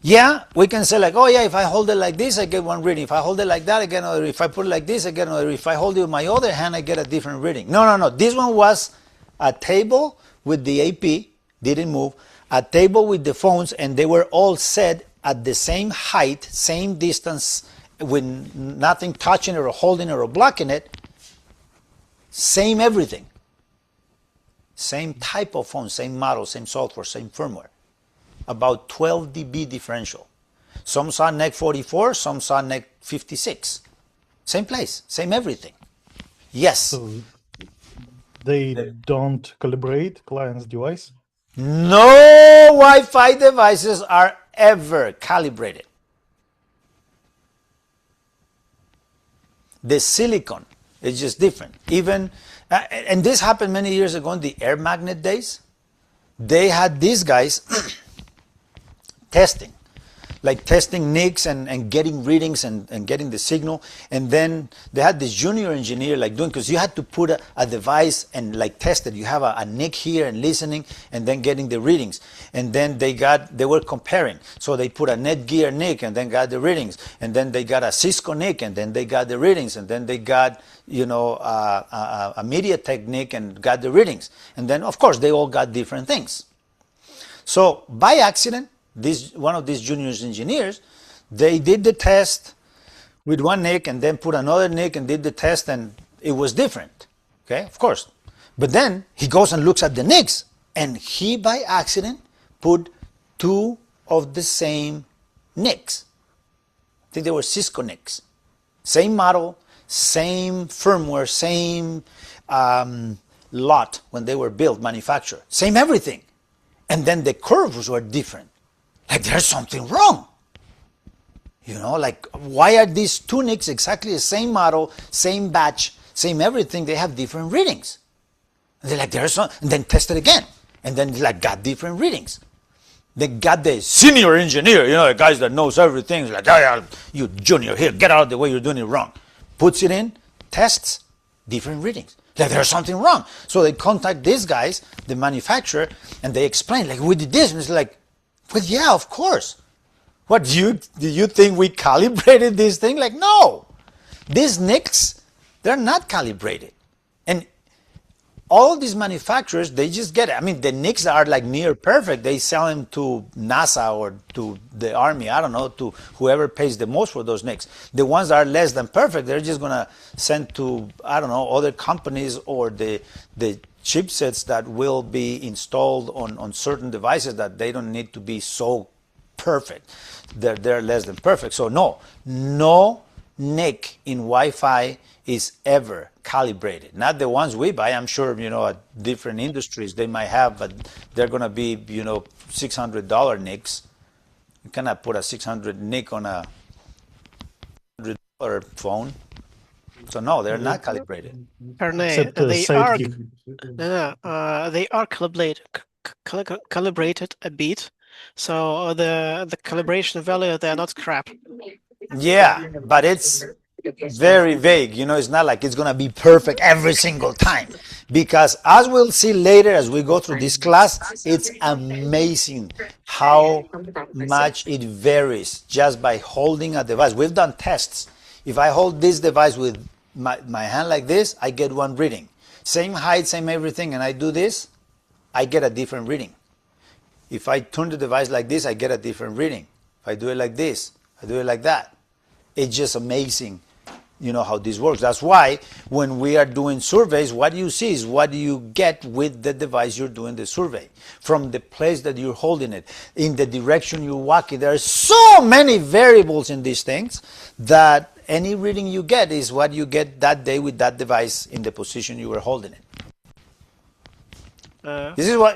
Yeah, we can say like, oh yeah, if I hold it like this, I get one reading. If I hold it like that, I get another. If I put it like this, I get another. If I hold it with my other hand, I get a different reading. No. This one was a table with the AP, didn't move, a table with the phones, and they were all set at the same height, same distance, with nothing touching it or holding it or blocking it. Same everything. Same type of phone, same model, same software, same firmware. About 12 dB differential. Some saw NEC 44, some saw NEC 56. Same place, same everything. Yes. So they don't calibrate client's device? No Wi-Fi devices are ever calibrated. The silicon is just different. Even, and this happened many years ago in the air magnet days. They had these guys testing NICs and getting readings and getting the signal. And then they had this junior engineer doing, because you had to put a device and test it. You have a NIC here and listening and then getting the readings. And then they were comparing. So they put a Netgear NIC and then got the readings. And then they got a Cisco NIC and then they got the readings. And then they got, a MediaTek NIC and got the readings. And then, of course, they all got different things. So by accident, one of these junior engineers, they did the test with one NIC and then put another NIC and did the test, and it was different. Okay, of course. But then he goes and looks at the NICs, and he by accident put 2 of the same NICs. I think they were Cisco NICs. Same model, same firmware, same lot when they were built, manufactured. Same everything. And then the curves were different. There's something wrong. Why are these 2 NICs exactly the same model, same batch, same everything? They have different readings. And they're like, there's some, and then test it again. And then got different readings. They got the senior engineer, the guys that knows everything. He's like, oh, yeah, you junior, here, get out of the way, you're doing it wrong. Puts it in, tests, different readings. Like there's something wrong. So they contact these guys, the manufacturer, and they explain, like, we did this. And it's like, well, yeah, of course. What, do you think we calibrated this thing? Like, no. These NICs, they're not calibrated. And all these manufacturers, they just get it. I mean, the NICs are like near perfect. They sell them to NASA or to the Army, I don't know, to whoever pays the most for those NICs. The ones that are less than perfect, they're just going to send to, I don't know, other companies or the chipsets that will be installed on certain devices that they don't need to be so perfect. They're less than perfect. So no NIC in Wi-Fi is ever calibrated. Not the ones we buy. I'm sure, at different industries they might have, but they're going to be, $600 NICs. You cannot put a 600 NIC on a $100 phone. So no, they're not calibrated. Except they are sidekick. they are calibrated a bit, so the calibration value, they're not crap. Yeah, but it's very vague. It's not like it's going to be perfect every single time. Because as we'll see later as we go through this class, it's amazing how much it varies just by holding a device. We've done tests. If I hold this device with my hand like this, I get one reading. Same height, same everything, and I do this, I get a different reading. If I turn the device like this, I get a different reading. If I do it like this, I do it like that. It's just amazing, how this works. That's why when we are doing surveys, what you see is what you get with the device you're doing the survey. From the place that you're holding it, in the direction you're walking. There are so many variables in these things that any reading you get is what you get that day with that device in the position you were holding it. This is why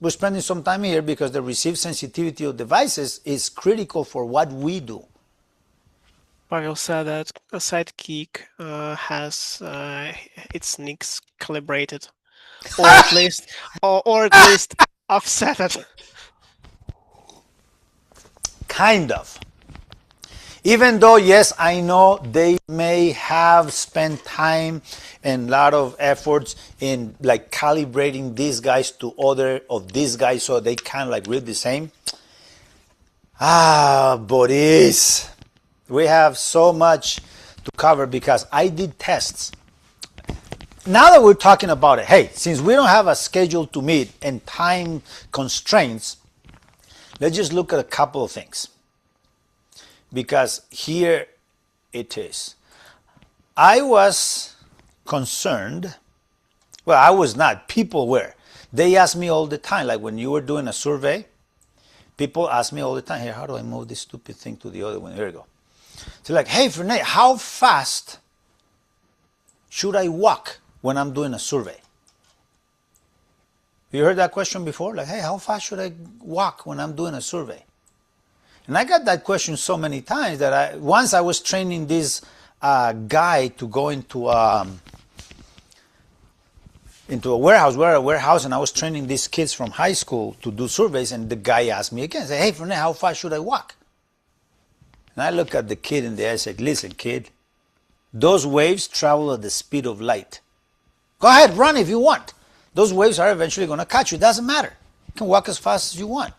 we're spending some time here, because the receive sensitivity of devices is critical for what we do. Pavel said that a sidekick has its NICs calibrated, or at least, or at least offset. Kind of. Even though, yes, I know they may have spent time and a lot of efforts in like calibrating these guys to other of these guys so they kind of like read the same. Boris, we have so much to cover because I did tests. Now that we're talking about it, hey, since we don't have a schedule to meet and time constraints, let's just look at a couple of things. Because here it is. I was concerned. Well, I was not. People were. They asked me all the time, like when you were doing a survey, people ask me all the time, here, how do I move this stupid thing to the other one? Here we go. So like, hey, Fernand, how fast should I walk when I'm doing a survey? You heard that question before? Like, hey, how fast should I walk when I'm doing a survey? And I got that question so many times that once I was training this guy to go into a warehouse, and I was training these kids from high school to do surveys, and the guy asked me again, say, hey, Fernand, how fast should I walk? And I look at the kid in the eye and said, listen, kid, those waves travel at the speed of light. Go ahead, run if you want. Those waves are eventually going to catch you. It doesn't matter. You can walk as fast as you want.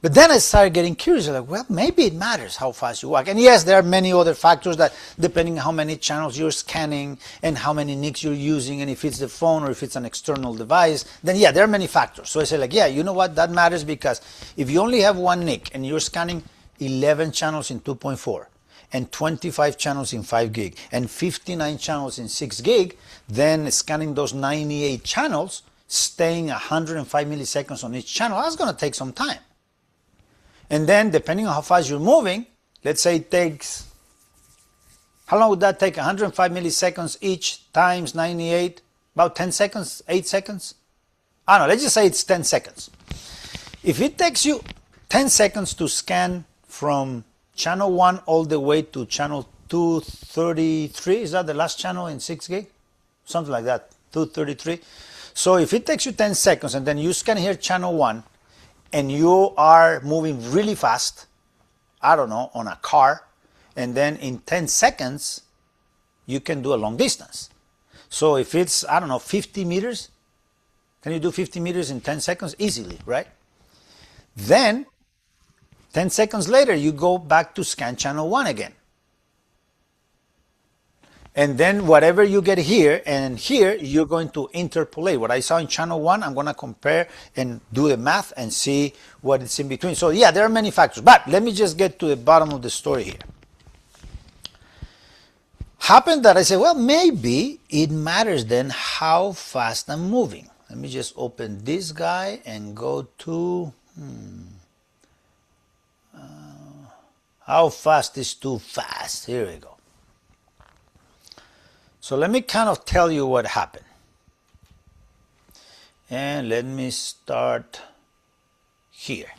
But then I started getting curious, like, well, maybe it matters how fast you walk. And yes, there are many other factors that, depending on how many channels you're scanning and how many NICs you're using, and if it's the phone or if it's an external device, then yeah, there are many factors. So I say, like, yeah, you know what, that matters, because if you only have one NIC and you're scanning 11 channels in 2.4 and 25 channels in 5 gig and 59 channels in 6 gig, then scanning those 98 channels, staying 105 milliseconds on each channel, that's going to take some time. And then, depending on how fast you're moving, let's say it takes, how long would that take? 105 milliseconds each times 98, about 10 seconds, 8 seconds? I don't know, let's just say it's 10 seconds. If it takes you 10 seconds to scan from channel 1 all the way to channel 233, is that the last channel in 6 gig? Something like that, 233. So if it takes you 10 seconds and then you scan here channel 1, and you are moving really fast, I don't know, on a car, and then in 10 seconds, you can do a long distance. So if it's, I don't know, 50 meters, can you do 50 meters in 10 seconds? Easily, right? Then, 10 seconds later, you go back to scan channel 1 again. And then whatever you get here and here, you're going to interpolate. What I saw in channel 1, I'm going to compare and do the math and see what it's in between. So yeah, there are many factors. But let me just get to the bottom of the story here. Happened that I said, well, maybe it matters then how fast I'm moving. Let me just open this guy and go to... how fast is too fast? Here we go. So let me kind of tell you what happened. And let me start here.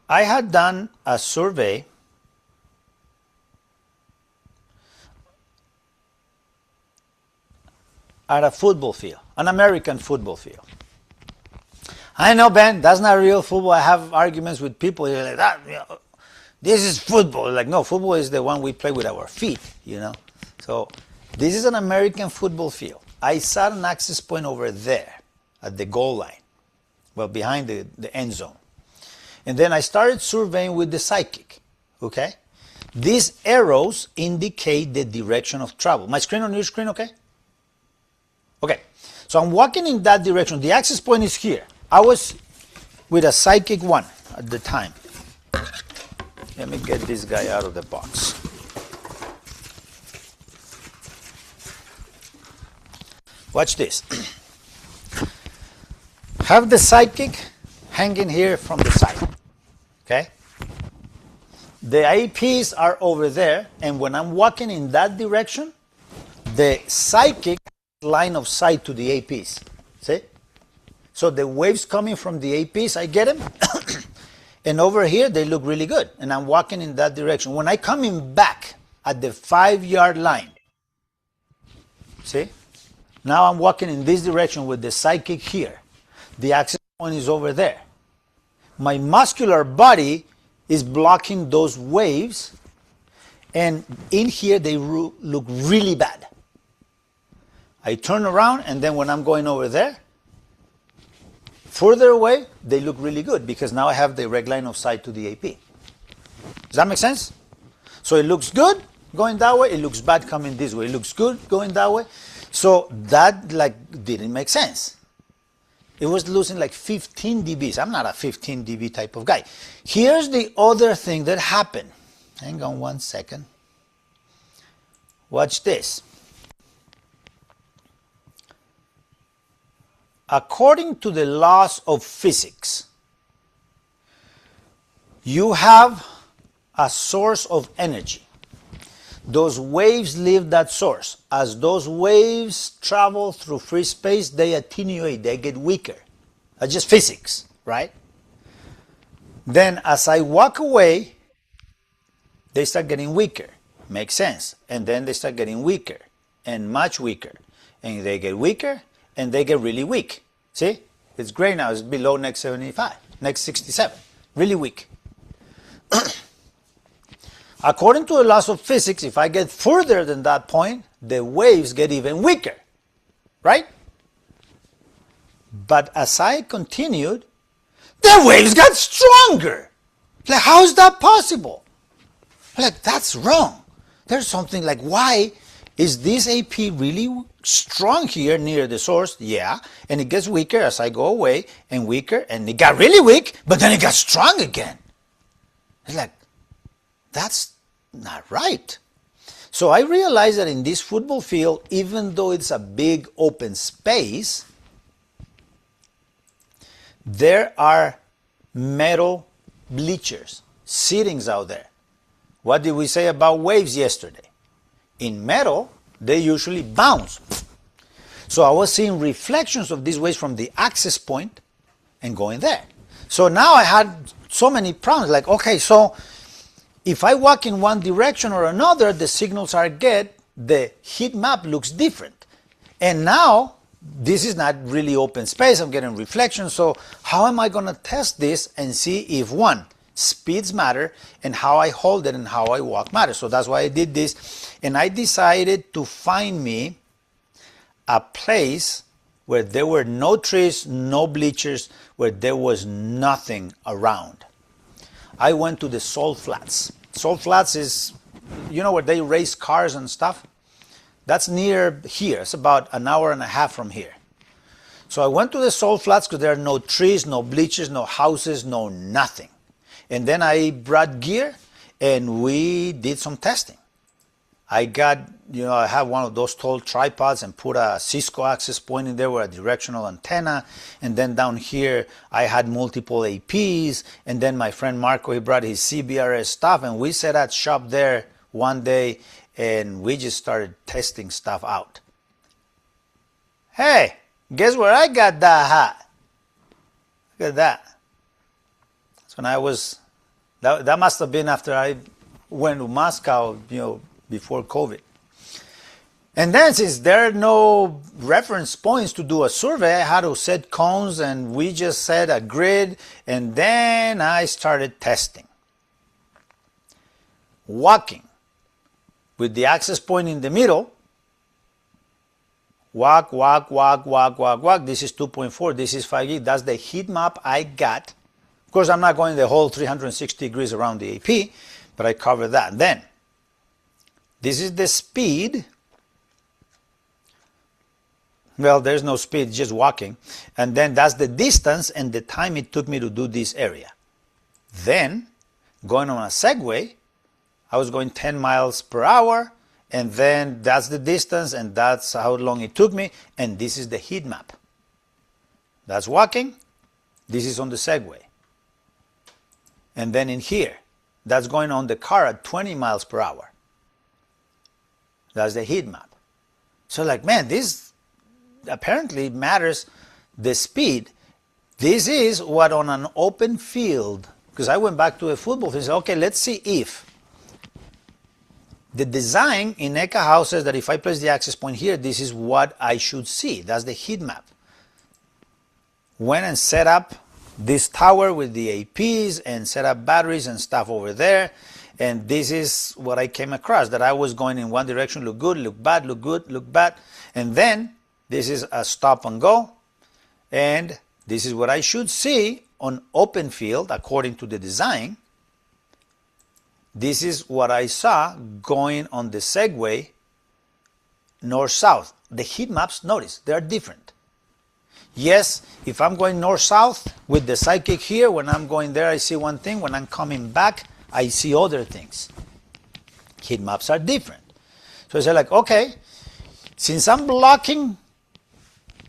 I had done a survey at a football field, an American football field. I know, Ben, that's not real football. I have arguments with people like that. You know, this is football. Like, no, football is the one we play with our feet, you know. So this is an American football field. I sat an access point over there at the goal line, well, behind the end zone. And then I started surveying with the psychic, okay? These arrows indicate the direction of travel. My screen on your screen, okay? Okay, so I'm walking in that direction. The access point is here. I was with a psychic 1 at the time. Let me get this guy out of the box. Watch this. Have the psychic hanging here from the side. Okay? The APs are over there, and when I'm walking in that direction, the psychic line of sight to the APs. See? So the waves coming from the APs, I get them. And over here, they look really good. And I'm walking in that direction. When I come in back at the 5-yard line, see? Now I'm walking in this direction with the psychic here. The access point is over there. My muscular body is blocking those waves, and in here they look really bad. I turn around, and then when I'm going over there, further away, they look really good because now I have the direct line of sight to the AP. Does that make sense? So it looks good going that way, it looks bad coming this way. It looks good going that way. So that didn't make sense. It was losing like 15 dBs. I'm not a 15 dB type of guy. Here's the other thing that happened. Hang on 1 second. Watch this. According to the laws of physics, you have a source of energy. Those waves leave that source. As those waves travel through free space, they attenuate, they get weaker. That's just physics, right? Then as I walk away, they start getting weaker. Makes sense. And then they start getting weaker and much weaker. And they get weaker and they get really weak. See? It's gray now. It's below next 75, next 67. Really weak. According to the laws of physics, if I get further than that point, the waves get even weaker, right? But as I continued, the waves got stronger. Like, how is that possible? Like, that's wrong. There's something like, why is this AP really strong here near the source? Yeah, and it gets weaker as I go away, and weaker, and it got really weak, but then it got strong again. It's like, that's not right. So I realized that in this football field, even though it's a big open space, there are metal bleachers, seatings out there. What did we say about waves yesterday? In metal, they usually bounce. So I was seeing reflections of these waves from the access point and going there. So now I had so many problems, like, okay, so if I walk in one direction or another, the signals I get, the heat map looks different. And now, this is not really open space, I'm getting reflections, so how am I going to test this and see if, one, Speeds matter, and how I hold it and how I walk matters. So that's why I did this. And I decided to find me a place where there were no trees, no bleachers, where there was nothing around. I went to the Salt Flats. Salt Flats is, you know, where they race cars and stuff? That's near here. It's about an hour and a half from here. So I went to the Salt Flats because there are no trees, no bleachers, no houses, no nothing. And then I brought gear and we did some testing. I got, you know, I have one of those tall tripods and put a Cisco access point in there with a directional antenna. And then down here, I had multiple APs. And then my friend Marco, he brought his CBRS stuff. And we set up shop there one day and we just started testing stuff out. Hey, guess where I got that hat? Look at that. That's when I was, that must have been after I went to Moscow, you know, before COVID. And then since there are no reference points to do a survey, I had to set cones and we just set a grid and then I started testing. Walking with the access point in the middle. Walk. This is 2.4, this is 5 gig. That's the heat map I got. Of course, I'm not going the whole 360 degrees around the AP, but I covered that. Then this is the speed. Well, there's no speed, just walking. And then that's the distance and the time it took me to do this area. Then, going on a Segway, I was going 10 miles per hour, and then that's the distance, and that's how long it took me, and this is the heat map. That's walking, this is on the Segway. And then in here, that's going on the car at 20 miles per hour. That's the heat map. So like, man, this apparently matters, the speed. This is what on an open field, because I went back to a football field and said, okay, let's see if the design in ECA House says that if I place the access point here, this is what I should see. That's the heat map. Went and set up this tower with the APs and set up batteries and stuff over there. And this is what I came across, that I was going in one direction, look good, look bad, look good, look bad. And then this is a stop and go. And this is what I should see on open field according to the design. This is what I saw going on the Segway north-south. The heat maps, notice, they are different. Yes, if I'm going north-south with the psychic here, when I'm going there I see one thing, when I'm coming back I see other things. Heat maps are different. So I said like, okay, since I'm blocking,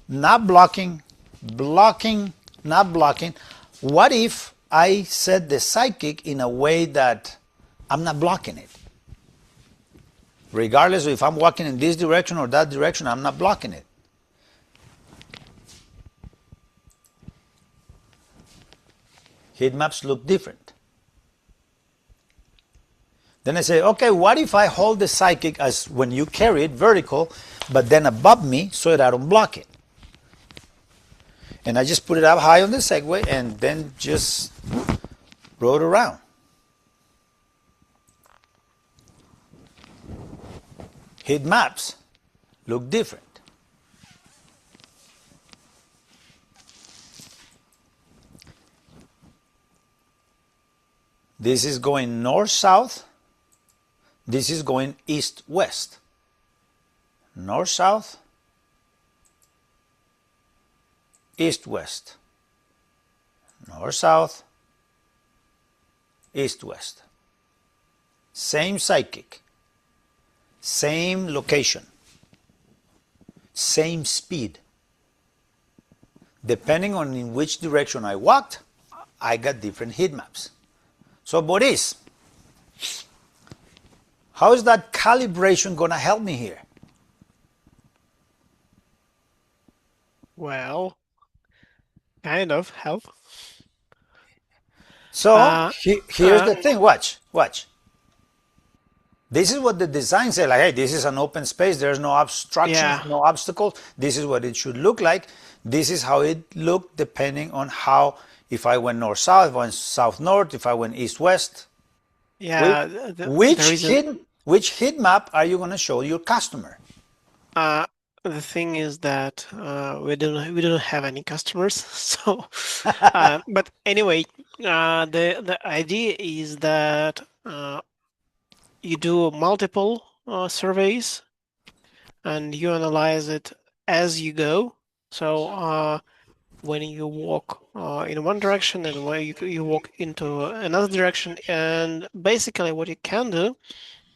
not blocking, blocking, not blocking, what if I set the psychic in a way that I'm not blocking it? Regardless of if I'm walking in this direction or that direction, I'm not blocking it. Heat maps look different. Then I say, okay, what if I hold the psychic as when you carry it vertical, but then above me so that I don't block it? And I just put it up high on the Segway and then just rode around. Heat maps look different. This is going north-south. This is going east-west. North-south, east-west. North-south, east-west. Same psychic. Same location. Same speed. Depending on in which direction I walked, I got different heat maps. So Boris, how is that calibration going to help me here? Well, kind of help. So here's the thing. Watch. This is what the design said. Like, hey, this is an open space. There's no obstructions, no obstacles. This is what it should look like. This is how it looked depending on how if I went north-south, if I went south-north, if I went east-west. Yeah, Which heat map are you going to show your customer? the thing is that we don't have any customers, so but anyway, the idea is that you do multiple surveys and you analyze it as you go. So when you walk in one direction and when you walk into another direction, and basically what you can do,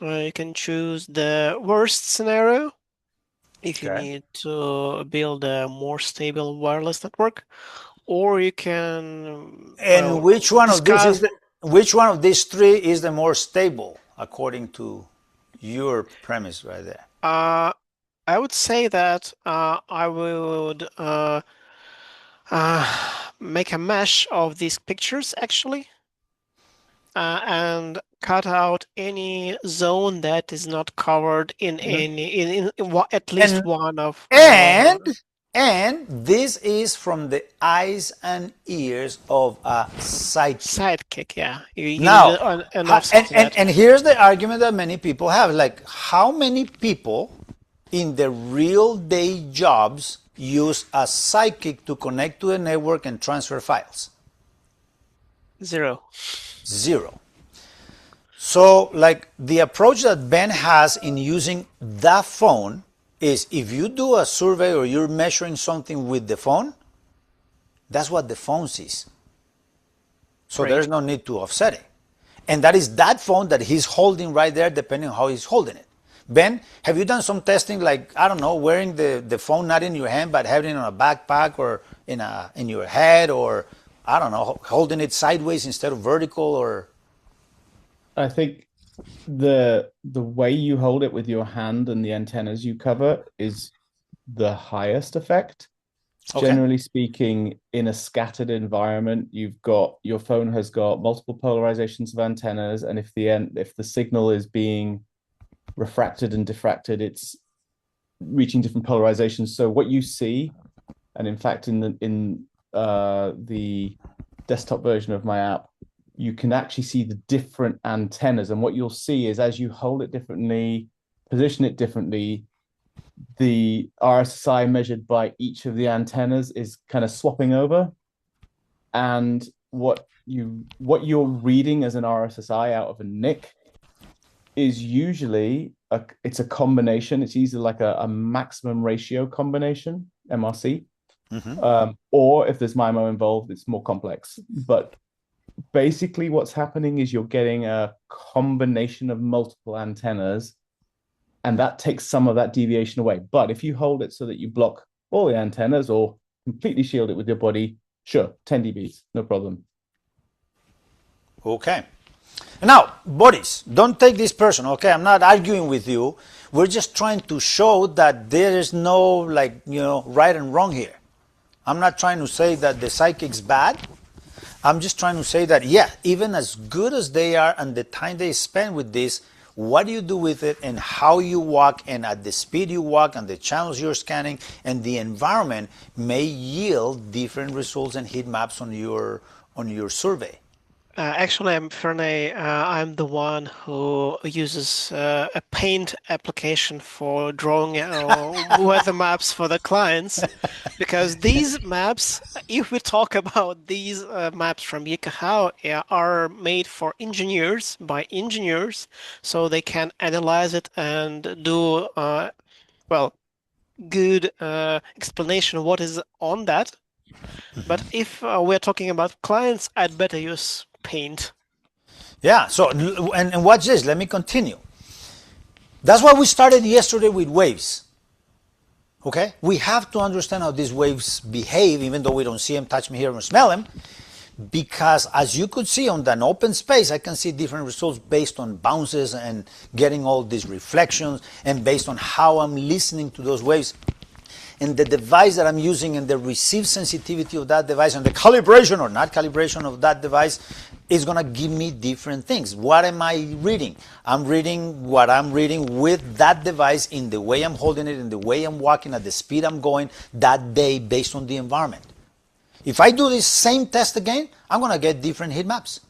you can choose the worst scenario if you Okay. need to build a more stable wireless network, or you can And which one of discuss. which one of these three is the more stable according to your premise right there? I would say that I would make a mesh of these pictures actually, and cut out any zone that is not covered in at least And one of. and this is from the eyes and ears of a psychic. Sidekick, yeah. You Now, need an offset to that. and here's the argument that many people have. Like, how many people in their real day jobs use a psychic to connect to a network and transfer files? Zero. Zero. So, like, the approach that Ben has in using the phone is if you do a survey or you're measuring something with the phone, that's what the phone sees. So Right. there's no need to offset it. And that is that phone that he's holding right there, depending on how he's holding it. Ben, have you done some testing, like, I don't know, wearing the phone not in your hand, but having it in a backpack or in your head, or, I don't know, holding it sideways instead of vertical, or... I think the way you hold it with your hand and the antennas you cover is the highest effect. Okay. Generally speaking, in a scattered environment, your phone has got multiple polarizations of antennas, and if the signal is being refracted and diffracted, it's reaching different polarizations. So what you see, and in fact, in the desktop version of my app, you can actually see the different antennas. And what you'll see is as you hold it differently, position it differently, the RSSI measured by each of the antennas is kind of swapping over. And what you're reading as an RSSI out of a NIC is usually it's a combination. It's either like a maximum ratio combination, MRC, or if there's MIMO involved, it's more complex. But basically what's happening is you're getting a combination of multiple antennas, and that takes some of that deviation away. But if you hold it so that you block all the antennas or completely shield it with your body, sure, 10 dBs, no problem. Okay. Now, buddies, don't take this personal, okay? I'm not arguing with you. We're just trying to show that there is no, like, right and wrong here. I'm not trying to say that the psychic's bad. I'm just trying to say that, yeah, even as good as they are and the time they spend with this, what do you do with it and how you walk and at the speed you walk and the channels you're scanning and the environment may yield different results and heat maps on your survey. Actually, I'm the one who uses a paint application for drawing weather maps for the clients, because these maps, if we talk about these maps from Yikahao, are made for engineers, by engineers, so they can analyze it and do, good explanation of what is on that. But if we're talking about clients, I'd better use paint. Yeah, so, and watch this, let me continue. That's why we started yesterday with waves. Okay? We have to understand how these waves behave, even though we don't see them, touch them, hear them, or smell them, because as you could see on an open space, I can see different results based on bounces and getting all these reflections, and based on how I'm listening to those waves. And the device that I'm using and the receive sensitivity of that device and the calibration or not calibration of that device is going to give me different things. What am I reading? I'm reading what I'm reading with that device in the way I'm holding it, in the way I'm walking, at the speed I'm going that day based on the environment. If I do this same test again, I'm going to get different heat maps.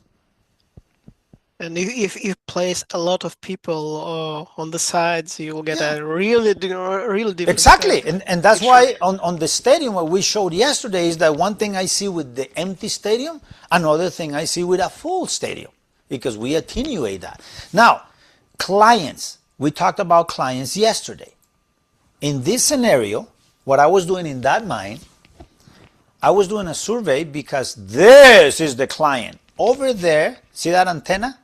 And if you place a lot of people on the sides, you will get a really different. Exactly, and that's why on the stadium what we showed yesterday is that one thing I see with the empty stadium, another thing I see with a full stadium, because we attenuate that. Now, clients, we talked about clients yesterday. In this scenario, what I was doing in that mine, I was doing a survey because this is the client. Over there, see that antenna?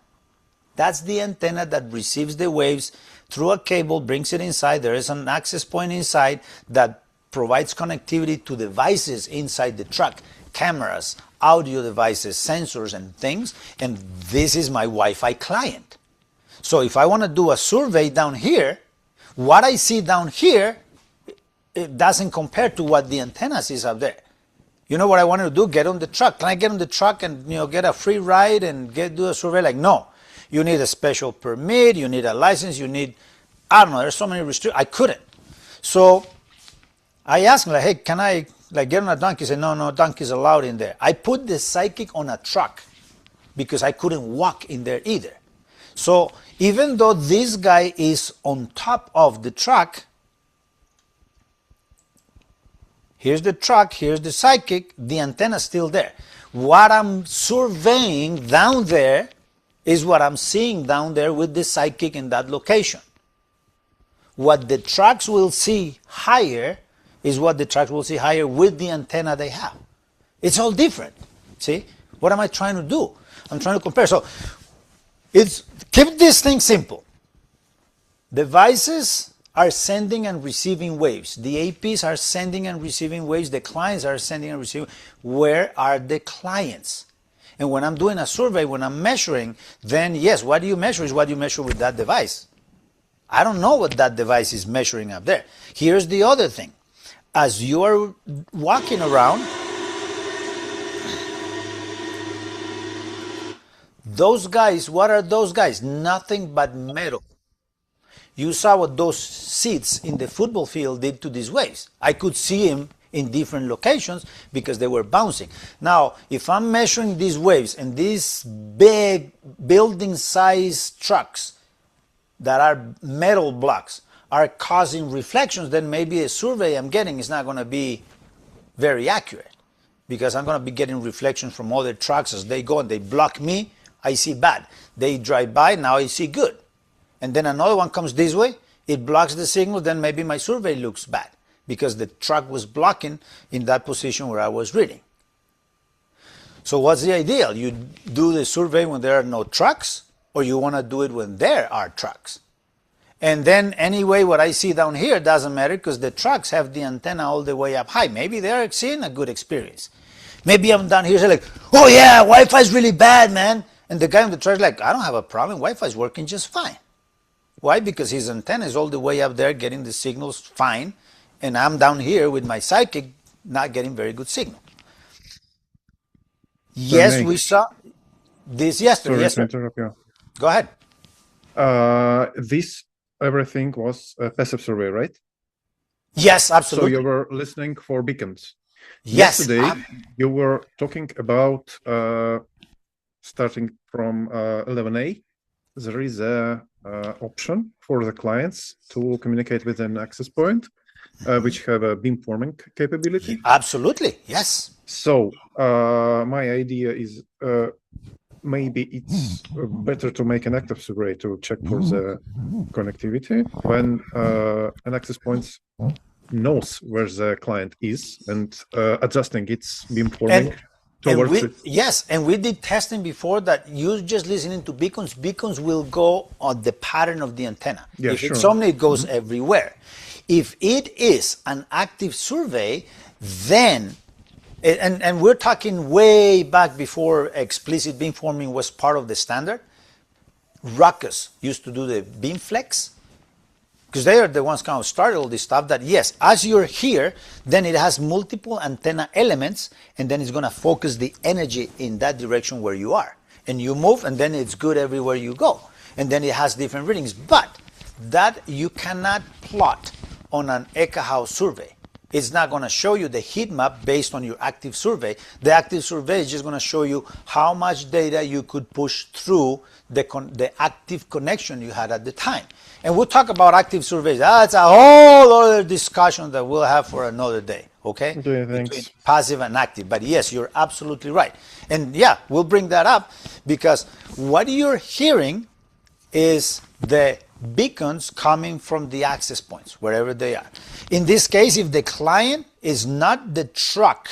That's the antenna that receives the waves through a cable, brings it inside. There is an access point inside that provides connectivity to devices inside the truck, cameras, audio devices, sensors, and things. And this is my Wi-Fi client. So if I want to do a survey down here, what I see down here, it doesn't compare to what the antenna sees up there. You know what I wanted to do? Get on the truck. Can I get on the truck and get a free ride and do a survey? Like, no. You need a special permit, you need a license, you need, I don't know, there's so many restrictions. I couldn't. So I asked him, like, hey, can I get on a donkey? He said, no, donkey's allowed in there. I put the psychic on a truck because I couldn't walk in there either. So even though this guy is on top of the truck, here's the truck, here's the psychic, the antenna's still there. What I'm surveying down there is what I'm seeing down there with the psychic in that location. What the trucks will see higher is what the trucks will see higher with the antenna they have. It's all different. See? What am I trying to do? I'm trying to compare. So keep this thing simple. Devices are sending and receiving waves. The APs are sending and receiving waves. The clients are sending and receiving. Where are the clients? And when I'm doing a survey, when I'm measuring, then yes, what do you measure is what you measure with that device. I don't know what that device is measuring up there. Here's the other thing. As you are walking around, those guys, what are those guys? Nothing but metal. You saw what those seats in the football field did to these waves. I could see him in different locations because they were bouncing. Now, if I'm measuring these waves and these big building-sized trucks that are metal blocks are causing reflections, then maybe a survey I'm getting is not going to be very accurate because I'm going to be getting reflections from other trucks as they go and they block me, I see bad. They drive by, now I see good. And then another one comes this way, it blocks the signal, then maybe my survey looks bad, because the truck was blocking in that position where I was reading. So what's the ideal? You do the survey when there are no trucks, or you want to do it when there are trucks? And then anyway, what I see down here doesn't matter because the trucks have the antenna all the way up high. Maybe they're seeing a good experience. Maybe I'm down here like, oh yeah, Wi-Fi is really bad, man. And the guy on the truck is like, I don't have a problem. Wi-Fi is working just fine. Why? Because his antenna is all the way up there getting the signals fine. And I'm down here with my psychic not getting very good signal. Yes, we saw this yesterday. Yes, sir. Go ahead. This everything was a passive survey, right? Yes, absolutely. So you were listening for beacons. Yes. Yesterday, you were talking about starting from 11A. There is a option for the clients to communicate with an access point, which have a beamforming capability. Absolutely, yes. So my idea is maybe it's better to make an active survey to check for the connectivity when an access point knows where the client is and adjusting its beamforming towards it. Yes, and we did testing before that you just listening to beacons. Beacons will go on the pattern of the antenna. Yeah, if sure. it's something, it goes everywhere. If it is an active survey, then and we're talking way back before explicit beamforming was part of the standard. Ruckus used to do the beam flex because they are the ones kind of started all this stuff that yes, as you're here, then it has multiple antenna elements and then it's going to focus the energy in that direction where you are. And you move and then it's good everywhere you go. And then it has different readings. But that you cannot plot on an Echa house survey. It's not going to show you the heat map based on your active survey. The active survey is just going to show you how much data you could push through the active connection you had at the time. And we'll talk about active surveys. That's a whole other discussion that we'll have for another day, okay? Okay, thanks. Between passive and active. But yes, you're absolutely right. And yeah, we'll bring that up because what you're hearing is the beacons coming from the access points, wherever they are. In this case, if the client is not the truck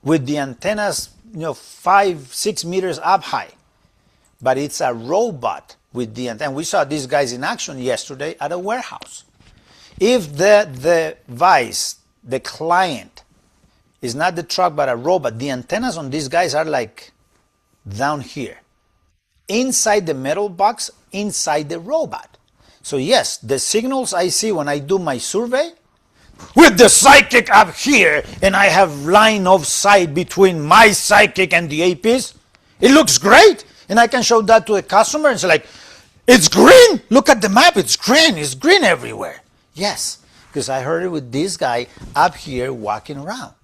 with the antennas, 5-6 meters up high, but it's a robot with the antenna. We saw these guys in action yesterday at a warehouse. If the device, the client, is not the truck but a robot, the antennas on these guys are like down here, inside the metal box, inside the robot. So yes, the signals I see when I do my survey, with the psychic up here, and I have line of sight between my psychic and the APs, it looks great. And I can show that to a customer and say like, it's green, look at the map, it's green everywhere. Yes, because I heard it with this guy up here walking around.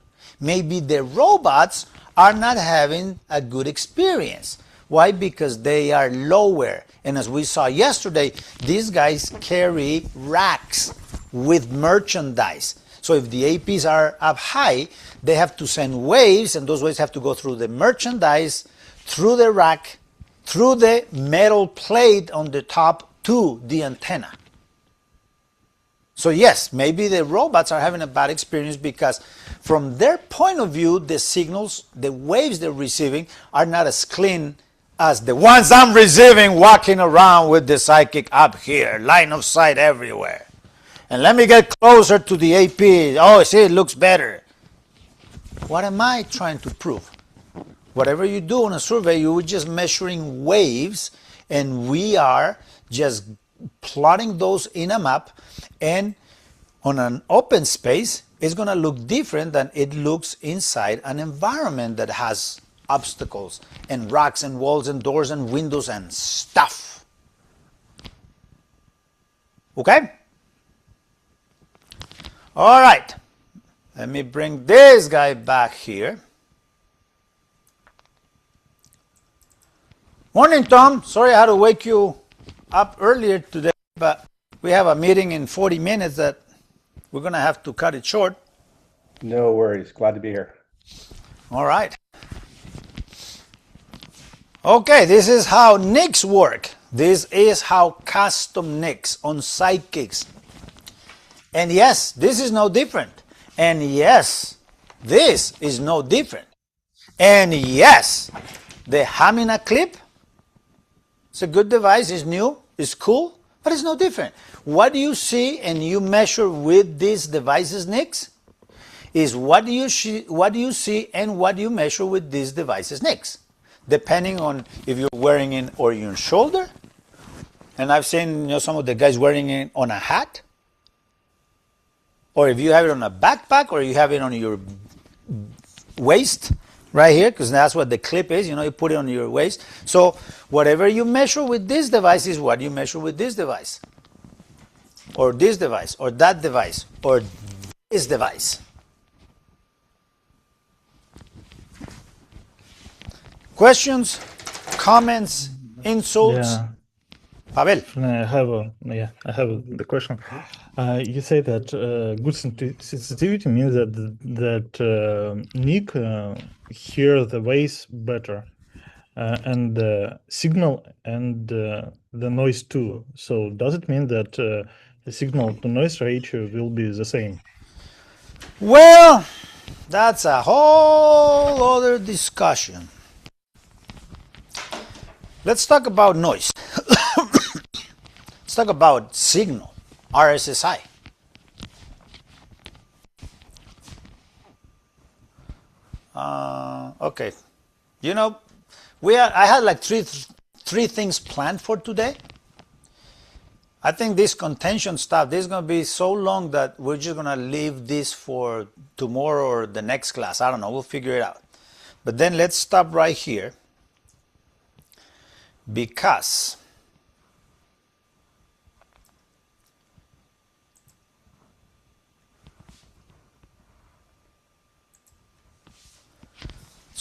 Maybe the robots are not having a good experience. Why? Because they are lower. And as we saw yesterday, these guys carry racks with merchandise. So if the APs are up high, they have to send waves, and those waves have to go through the merchandise, through the rack, through the metal plate on the top to the antenna. So yes, maybe the robots are having a bad experience because from their point of view, the signals, the waves they're receiving are not as clean as the ones I'm receiving walking around with the psychic up here, line of sight everywhere. And let me get closer to the AP. Oh, see, it looks better. What am I trying to prove? Whatever you do on a survey, you're just measuring waves, and we are just plotting those in a map, and on an open space, it's going to look different than it looks inside an environment that has obstacles and rocks and walls and doors and windows and stuff. Okay? All right. Let me bring this guy back here. Morning, Tom. Sorry I had to wake you up earlier today, but we have a meeting in 40 minutes that we're going to have to cut it short. No worries. Glad to be here. All right. Okay, this is how NICs work. This is how custom NICs on psychics. And yes, this is no different. And yes, this is no different. And yes, the Hamina clip, it's a good device, it's new, it's cool, but it's no different. What you see and you measure with these devices, NICs, is what you see and what you measure with these devices, NICs. Depending on if you're wearing it on your shoulder, and I've seen some of the guys wearing it on a hat, or if you have it on a backpack, or you have it on your waist right here, because that's what the clip is, you put it on your waist. So whatever you measure with this device is what you measure with this device, or this device, or that device, or this device. Questions, comments, insults? Yeah. Pavel. I have the question. You say that good sensitivity means that Nick hear the waves better, and the signal and the noise too. So does it mean that the signal to noise ratio will be the same? Well, that's a whole other discussion. Let's talk about noise. Let's talk about signal, RSSI. Okay, I had like three things planned for today. I think this contention stuff, this is going to be so long that we're just going to leave this for tomorrow or the next class. I don't know, we'll figure it out. But then let's stop right here, because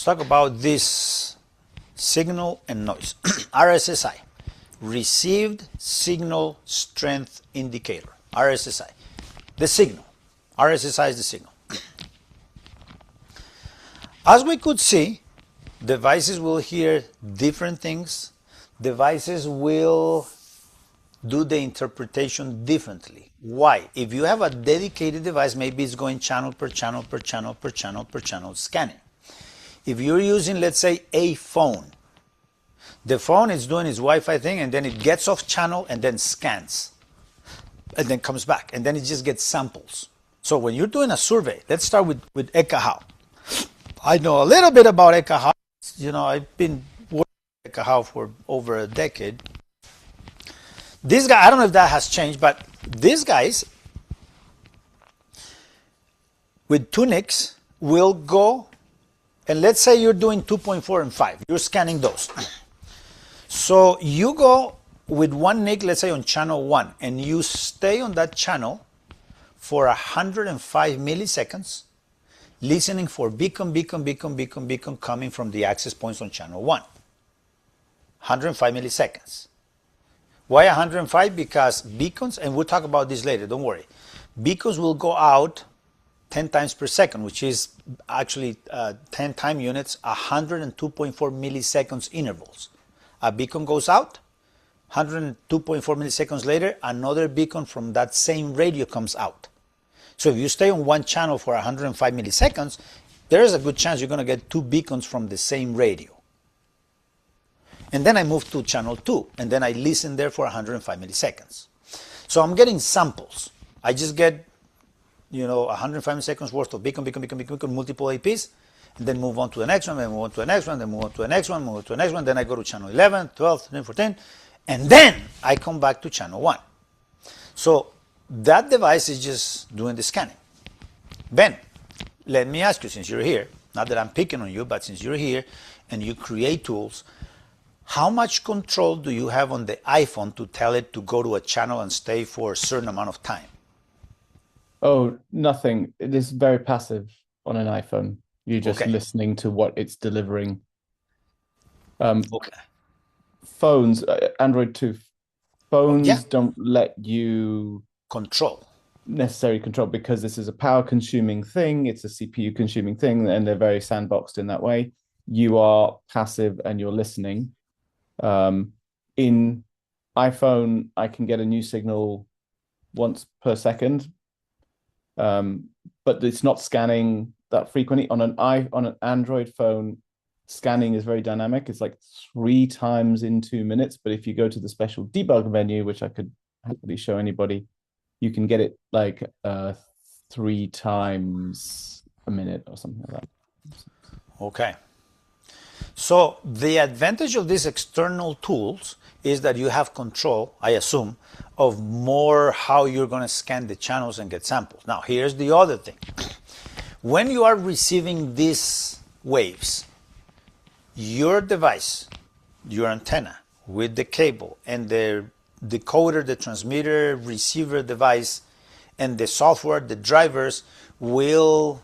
Let's talk about this signal and noise. RSSI, received signal strength indicator. RSSI, the signal. RSSI is the signal. As we could see, devices will hear different things. Devices will do the interpretation differently. Why? If you have a dedicated device, maybe it's going channel per channel per channel per channel per channel scanning. If you're using, let's say, a phone, the phone is doing its Wi-Fi thing and then it gets off channel and then scans and then comes back and then it just gets samples. So when you're doing a survey, let's start with Ekahau. I know a little bit about Ekahau. You know, I've been working with Ekahau for over a decade. This guy, I don't know if that has changed, but these guys with 2 NICs will go, and let's say you're doing 2.4 and 5. You're scanning those. So you go with 1 NIC, let's say on channel 1, and you stay on that channel for 105 milliseconds, listening for beacon, beacon, beacon, beacon, beacon coming from the access points on channel 1. 105 milliseconds. Why 105? Because beacons, and we'll talk about this later, don't worry. Beacons will go out 10 times per second, which is actually 10 time units, 102.4 milliseconds intervals. A beacon goes out, 102.4 milliseconds later, another beacon from that same radio comes out. So if you stay on one channel for 105 milliseconds, there is a good chance you're going to get 2 beacons from the same radio. And then I move to channel 2, and then I listen there for 105 milliseconds. So I'm getting samples. I just get, 105 milliseconds worth of beacon, beacon, beacon, beacon, beacon, multiple APs, and then move on to the next one, then move on to the next one, then move on to the next one, move on to the next one, then I go to channel 11, 12, 13, 14, and then I come back to channel 1. So that device is just doing the scanning. Ben, let me ask you, since you're here, not that I'm picking on you, but since you're here and you create tools, how much control do you have on the iPhone to tell it to go to a channel and stay for a certain amount of time? Oh, nothing. It is very passive on an iPhone. You're just listening to what it's delivering. Phones, Android 2, phones don't let you necessarily control because this is a power consuming thing. It's a CPU consuming thing, and they're very sandboxed in that way. You are passive and you're listening. In iPhone, I can get a new signal once per second, but it's not scanning that frequently. On an Android phone, scanning is very dynamic. It's like 3 times in 2 minutes. But if you go to the special debug menu, which I could happily show anybody, you can get it like 3 times a minute or something like that. Okay. So the advantage of these external tools is that you have control, I assume, of more how you're going to scan the channels and get samples. Now, here's the other thing. When you are receiving these waves, your device, your antenna with the cable and the decoder, the transmitter, receiver device, and the software, the drivers will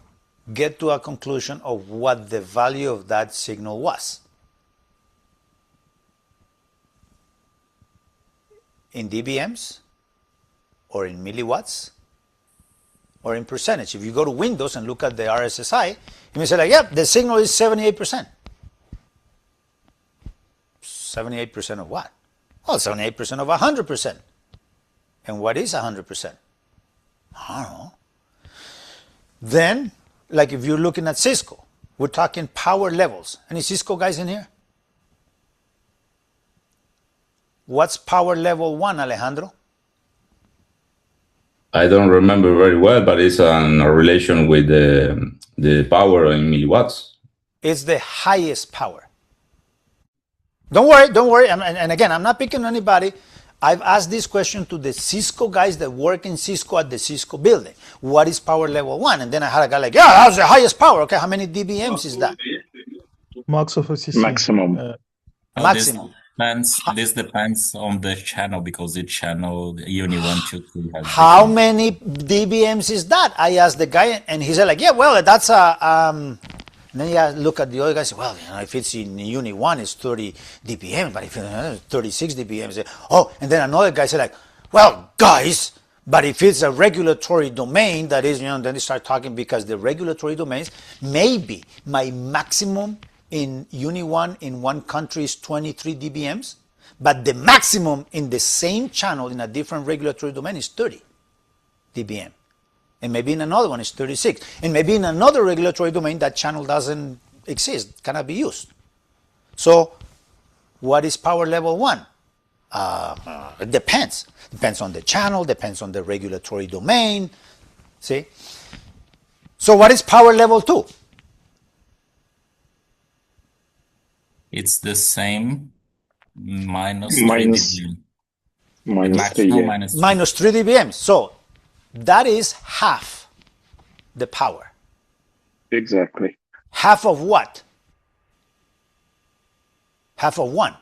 get to a conclusion of what the value of that signal was. In dBms, or in milliwatts, or in percentage. If you go to Windows and look at the RSSI, you may say like, the signal is 78%. 78% of what? Well, 78% of 100%. And what is 100%? I don't know. Then, like if you're looking at Cisco, we're talking power levels. Any Cisco guys in here? What's power level 1, Alejandro? I don't remember very well, but it's a relation with the power in milliwatts. It's the highest power. Don't worry. And again, I'm not picking on anybody. I've asked this question to the Cisco guys that work in Cisco at the Cisco building. What is power level 1? And then I had a guy like, that's the highest power. Okay, how many dBms is that? Max of OCC. Maximum. Maximum. This depends on the channel, because each channel, Uni 1, 2, 3 has how many dBms is that? I asked the guy, and he said like, that's a And then you look at the other guy and say, well, you know, if it's in Uni 1, it's 30 dBm, but if it's 36 dBm, say, oh, and then another guy say like, well, guys, but if it's a regulatory domain, that is, you know, then they start talking because the regulatory domains, maybe my maximum in Uni 1 in one country is 23 dBms, but the maximum in the same channel in a different regulatory domain is 30 dBm. And maybe in another one is 36. And maybe in another regulatory domain that channel doesn't exist, cannot be used. So what is power level 1? It depends. Depends on the channel, depends on the regulatory domain. See? So what is power level 2? It's the same minus 3 dBm. Minus 3, yeah. Minus 3 dBm. So that is half the power. Exactly. Half of what? Half of 1.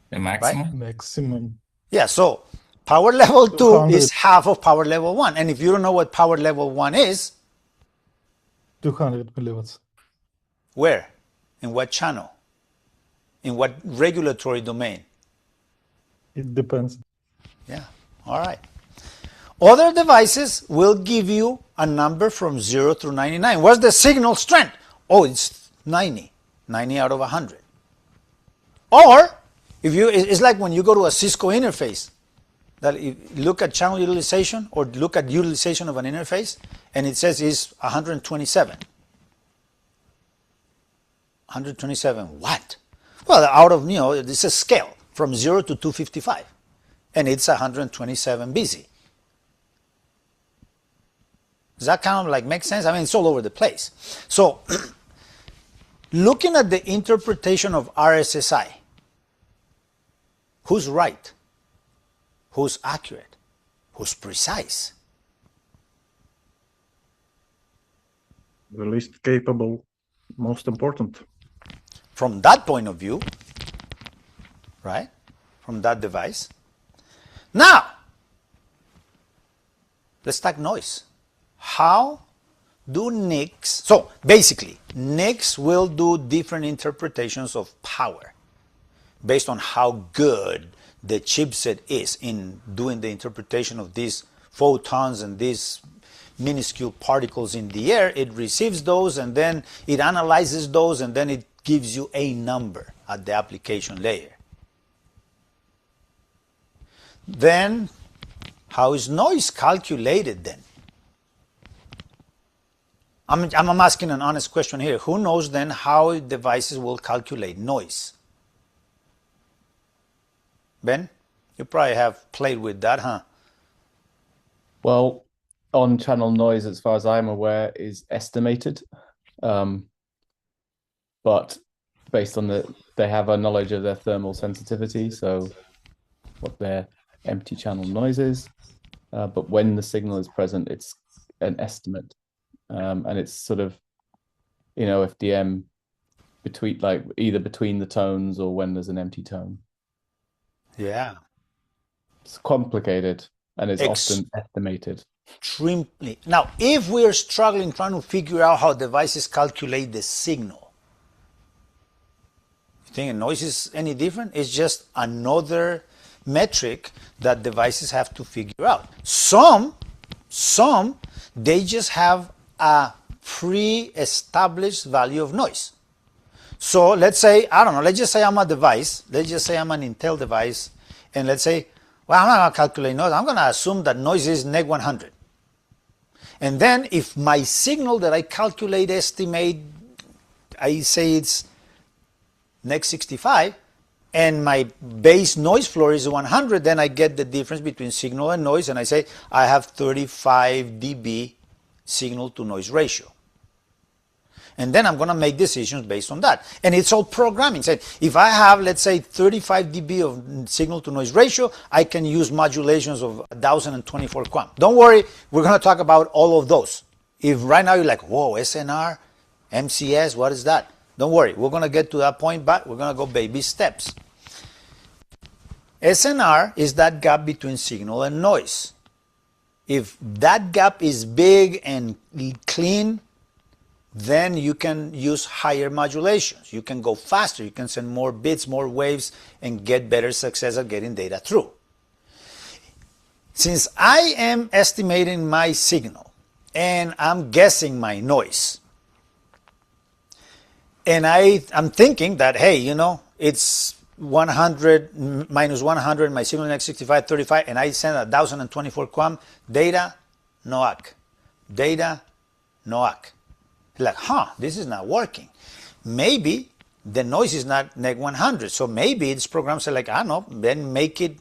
The maximum? Right? Maximum. Yeah, so power level 2 200. is half of power level 1. And if you don't know what power level 1 is, 200 milliwatts. where? In what channel? In what regulatory domain? It depends. Yeah, all right. Other devices will give you a number from 0 through 99. What's the signal strength? Oh, it's 90. 90 out of 100. Or, it's like when you go to a Cisco interface, that if you look at channel utilization or look at utilization of an interface, and it says it's 127. 127 what? Well, out of, you know, it's a scale from 0 to 255, and it's 127 busy. Does that kind of like make sense? I mean, it's all over the place. So, looking at the interpretation of RSSI, who's right? Who's accurate? Who's precise? The least capable, most important. From that point of view, right? From that device. Now, let's talk noise. How do NICs, so basically, NICs will do different interpretations of power based on how good the chipset is in doing the interpretation of these photons and these minuscule particles in the air. It receives those and then it analyzes those and then it gives you a number at the application layer. Then, how is noise calculated then? I'm asking an honest question here. Who knows then how devices will calculate noise? Ben, you probably have played with that, huh? Well, on-channel noise, as far as I'm aware, is estimated. But based on they have a knowledge of their thermal sensitivity, so what their empty channel noise is. But when the signal is present, it's an estimate. And it's sort of, you know, FDM between, like, either between the tones or when there's an empty tone. Yeah. It's complicated and it's often estimated. Extremely. Now, if we're struggling trying to figure out how devices calculate the signal, you think noise is any different? It's just another metric that devices have to figure out. Some, they just have a pre-established value of noise. So let's say, I don't know, let's just say I'm a device, let's just say I'm an Intel device, and let's say, well, I'm not going to calculate noise, I'm going to assume that noise is neg 100. And then if my signal that I calculate, estimate, I say it's neg 65, and my base noise floor is 100, then I get the difference between signal and noise, and I say I have 35 dB signal to noise ratio. And then I'm going to make decisions based on that. And it's all programming. So if I have, let's say, 35 dB of signal to noise ratio, I can use modulations of 1024 QAM. Don't worry, we're going to talk about all of those. If right now you're like, whoa, SNR, MCS, what is that? Don't worry, we're going to get to that point, but we're going to go baby steps. SNR is that gap between signal and noise. If that gap is big and clean, then you can use higher modulations. You can go faster. You can send more bits, more waves, and get better success at getting data through. Since I am estimating my signal and I'm guessing my noise, and I'm thinking that, hey, you know, it's 100 minus 100, my signal next 65, 35, and I send 1024 QAM, data, NOAC. Data, NOAC. Like, this is not working. Maybe the noise is not neg 100, so maybe this program said like, I don't know, then make it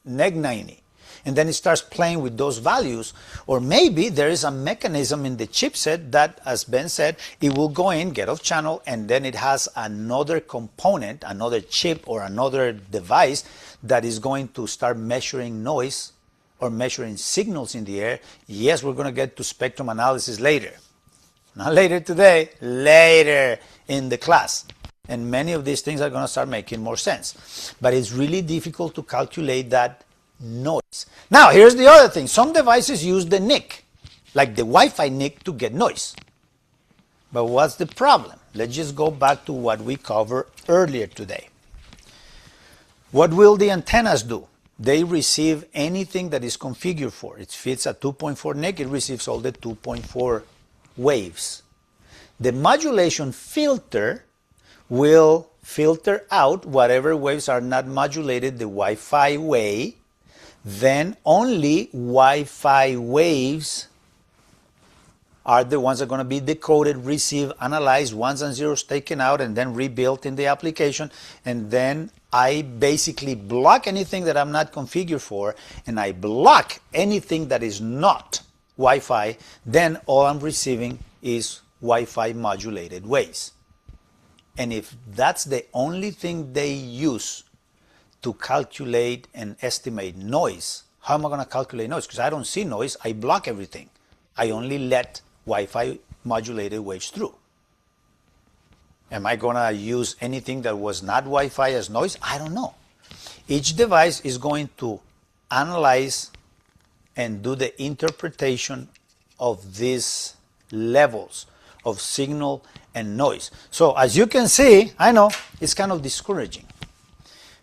neg 90. And then it starts playing with those values. Or maybe there is a mechanism in the chipset that, as Ben said, it will go in, get off channel, and then it has another component, another chip or another device that is going to start measuring noise or measuring signals in the air. Yes, we're going to get to spectrum analysis later. Not later today, later in the class. And many of these things are going to start making more sense. But it's really difficult to calculate that noise. Now, here's the other thing. Some devices use the NIC, like the Wi-Fi NIC, to get noise. But what's the problem? Let's just go back to what we covered earlier today. What will the antennas do? They receive anything that is configured for. It fits a 2.4 NIC, it receives all the 2.4 waves. The modulation filter will filter out whatever waves are not modulated the Wi-Fi way. Then only Wi-Fi waves are the ones that are going to be decoded, received, analyzed, ones and zeros taken out, and then rebuilt in the application. And then I basically block anything that I'm not configured for, and I block anything that is not Wi-Fi. Then all I'm receiving is Wi-Fi modulated waves. And if that's the only thing they use to calculate and estimate noise, how am I going to calculate noise? Because I don't see noise, I block everything. I only let Wi-Fi modulated waves through. Am I going to use anything that was not Wi-Fi as noise? I don't know. Each device is going to analyze and do the interpretation of these levels of signal and noise. So as you can see, I know it's kind of discouraging,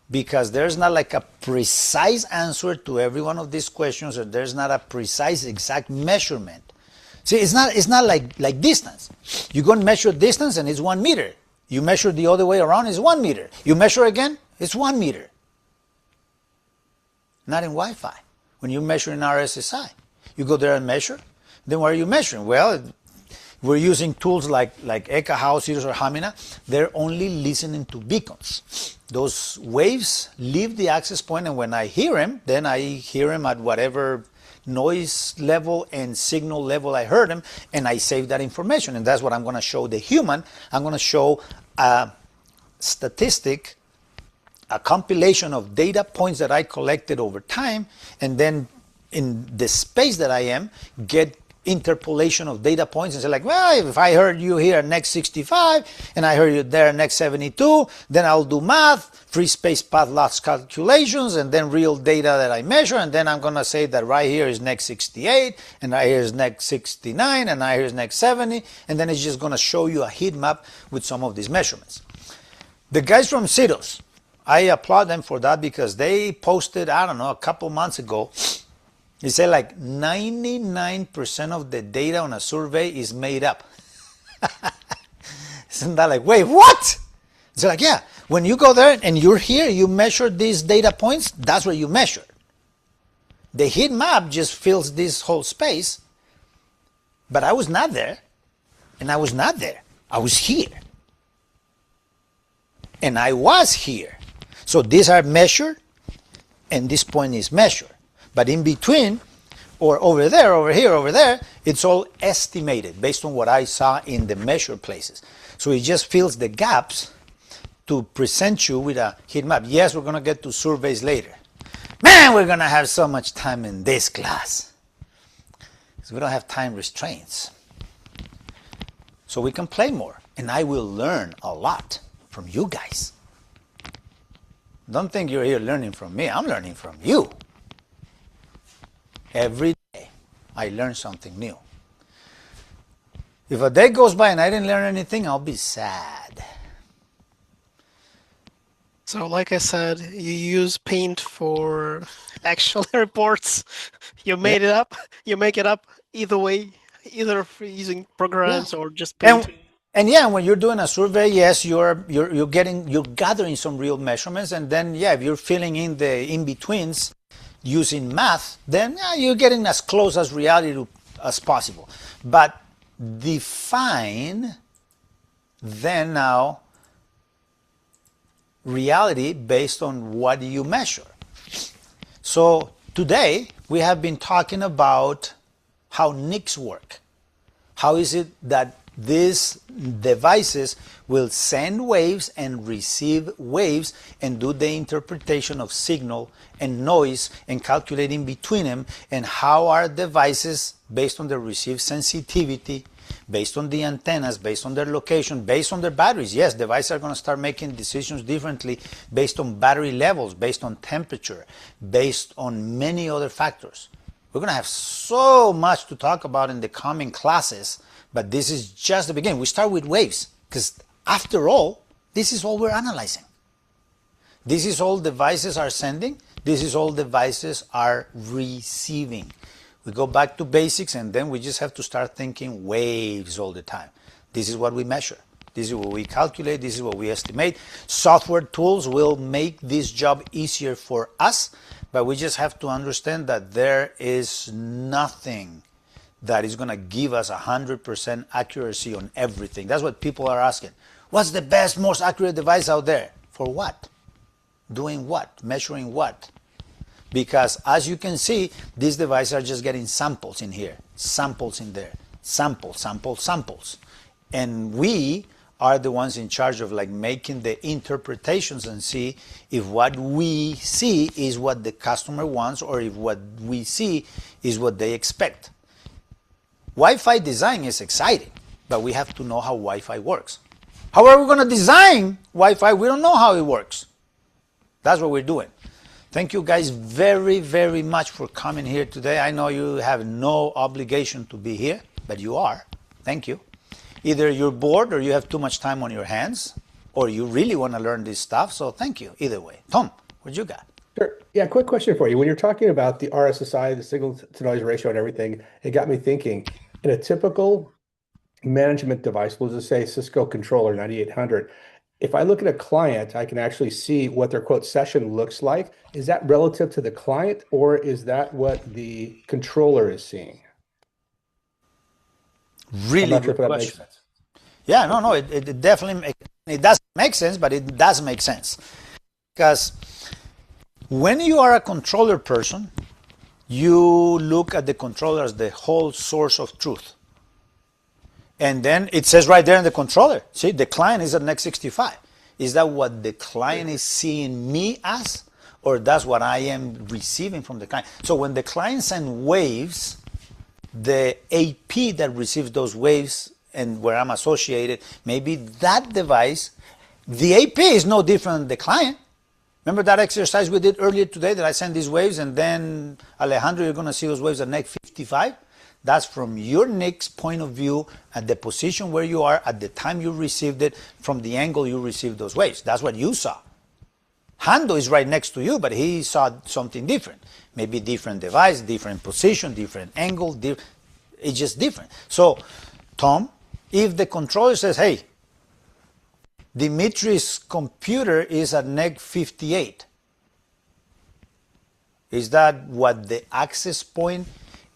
because there's not like a precise answer to every one of these questions, or there's not a precise exact measurement. See, it's not like distance. You go and measure distance and it's 1 meter. You measure the other way around, it's 1 meter. You measure again, it's 1 meter. Not in Wi-Fi. When you measure in RSSI, you go there and measure. Then what are you measuring? Well, we're using tools like Eka House, Sirius, or Hamina. They're only listening to beacons. Those waves leave the access point, and when I hear them, then I hear them at whatever noise level and signal level I heard them, and I save that information. And that's what I'm going to show the human. I'm going to show a statistic, a compilation of data points that I collected over time, and then in the space that I am, get interpolation of data points and say like, well, if I heard you here next 65 and I heard you there next 72, then I'll do math, free space path loss calculations, and then real data that I measure, and then I'm going to say that right here is next 68, and right here is next 69, and right here is next 70, and then it's just going to show you a heat map with some of these measurements. The guys from Tesos, I applaud them for that, because they posted, I don't know, a couple months ago, they say like 99% of the data on a survey is made up. Isn't that like, wait, what? It's like, yeah, when you go there and you're here, you measure these data points, that's what you measure. The heat map just fills this whole space, but I was not there, and I was not there. I was here. And I was here. So these are measured, and this point is measured. But in between, or over there, over here, over there, it's all estimated based on what I saw in the measured places. So it just fills the gaps to present you with a heat map. Yes, we're going to get to surveys later. Man, we're going to have so much time in this class, because we don't have time restraints. So we can play more, and I will learn a lot from you guys. Don't think you're here learning from me. I'm learning from you. Every day, I learn something new. If a day goes by and I didn't learn anything, I'll be sad. So like I said, you use Paint for actual reports. You made it up. You make it up either way, either using programs or just Paint. And yeah, when you're doing a survey, yes, you're gathering some real measurements, and then yeah, if you're filling in the in-betweens using math, then yeah, you're getting as close as reality as possible. But define then now reality based on what you measure. So today we have been talking about how NICs work. How is it that these devices will send waves and receive waves and do the interpretation of signal and noise and calculating between them, and how our devices, based on the received sensitivity, based on the antennas, based on their location, based on their batteries. Yes, devices are going to start making decisions differently based on battery levels, based on temperature, based on many other factors. We're going to have so much to talk about in the coming classes, but this is just the beginning. We start with waves because after all, this is all we're analyzing. This is all devices are sending. This is all devices are receiving. We go back to basics and then we just have to start thinking waves all the time. This is what we measure. This is what we calculate. This is what we estimate. Software tools will make this job easier for us, but we just have to understand that there is nothing that is going to give us 100% accuracy on everything. That's what people are asking. What's the best, most accurate device out there? For what? Doing what? Measuring what? Because as you can see, these devices are just getting samples in here, samples in there, samples, samples, samples. And we are the ones in charge of like making the interpretations and see if what we see is what the customer wants or if what we see is what they expect. Wi-Fi design is exciting, but we have to know how Wi-Fi works. How are we going to design Wi-Fi? We don't know how it works. That's what we're doing. Thank you guys very, very much for coming here today. I know you have no obligation to be here, but you are. Thank you. Either you're bored or you have too much time on your hands, or you really want to learn this stuff, so thank you. Either way. Tom, what you got? Sure. Yeah, quick question for you. When you're talking about the RSSI, the signal to noise ratio and everything, it got me thinking, in a typical management device, we'll just say Cisco controller 9800, if I look at a client, I can actually see what their quote session looks like. Is that relative to the client, or is that what the controller is seeing? Really good question. Makes sense. Yeah, no, it definitely it doesn't make sense, but it does make sense. Because when you are a controller person, you look at the controller as the whole source of truth. And then it says right there in the controller, see, the client is at NEC 65. Is that what the client is seeing me as? Or that's what I am receiving from the client? So when the client sends waves, the AP that receives those waves and where I'm associated, maybe that device, the AP is no different than the client. Remember that exercise we did earlier today that I sent these waves and then Alejandro, you're going to see those waves at NEC 55? That's from your NIC's point of view at the position where you are at the time you received it, from the angle you received those waves. That's what you saw. Hando is right next to you, but he saw something different. Maybe different device, different position, different angle. It's just different. So, Tom, if the controller says, hey, Dimitri's computer is at NEC 58, is that what the access point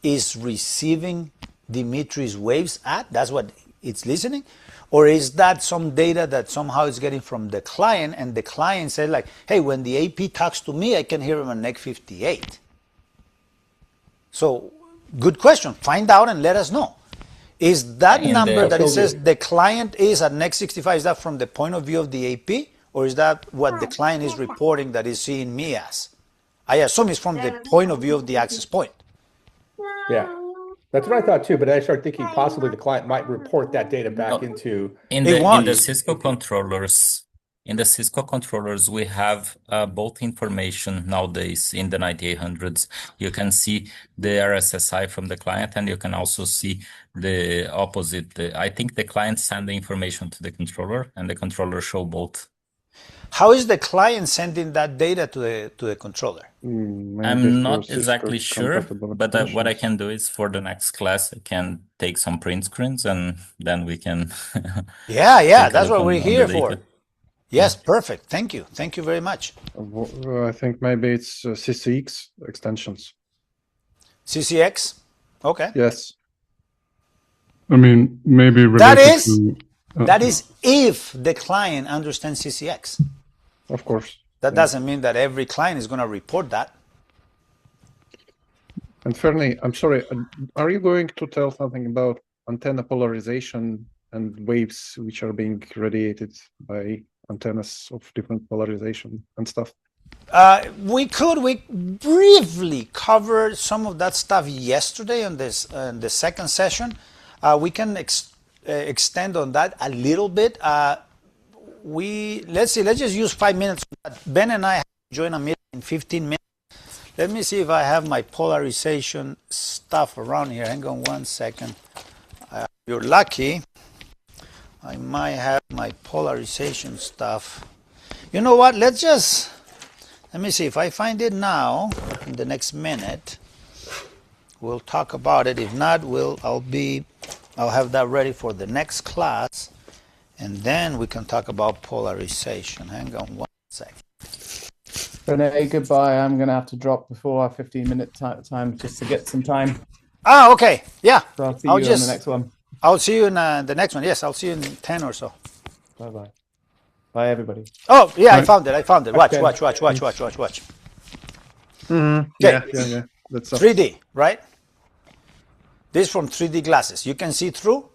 is receiving Dimitri's waves at? That's what it's listening? Or is that some data that somehow is getting from the client, and the client said like, hey, when the AP talks to me, I can hear him on NEC 58. So, good question. Find out and let us know. Is that number that it says the client is at NEC 65, is that from the point of view of the AP? Or is that what the client is reporting that is seeing me as? I assume it's from the point of view of the access point. Yeah, that's what I thought too, but I started thinking possibly the client might report that data back into... In the Cisco controllers, In the Cisco controllers, we have both information nowadays in the 9800s. You can see the RSSI from the client, and you can also see the opposite. I think the client send the information to the controller, and the controller show both. How is the client sending that data to the controller? I'm not exactly sure, but what I can do is for the next class, I can take some print screens, and then we can. Yeah, that's what we're here for. Yes, perfect. Thank you. Thank you very much. I think maybe it's CCX extensions. CCX? Okay. Yes. I mean, maybe related to... That is if the client understands CCX. Of course. That doesn't mean that every client is going to report that. And Fernie, I'm sorry, are you going to tell something about antenna polarization and waves which are being radiated by antennas of different polarization and stuff? We briefly covered some of that stuff yesterday on this the second session. We can extend on that a little bit. Let's just use 5 minutes. Ben and I have to join a meeting in 15 minutes. Let me see if I have my polarization stuff around here. Hang on 1 second. You're lucky. I might have my polarization stuff. You know what? Let me see if I find it now. In the next minute, we'll talk about it. If not, I'll have that ready for the next class, and then we can talk about polarization. Hang on 1 second. Renee, goodbye. I'm going to have to drop before our 15-minute time just to get some time. Okay. Yeah. So I'll see you in the next one. I'll see you in the next one. Yes, I'll see you in 10 or so. Bye-bye. Bye, everybody. Oh, yeah, I found it. Watch. Okay. Okay. Yeah. That's 3D, right? This from 3D glasses. You can see through,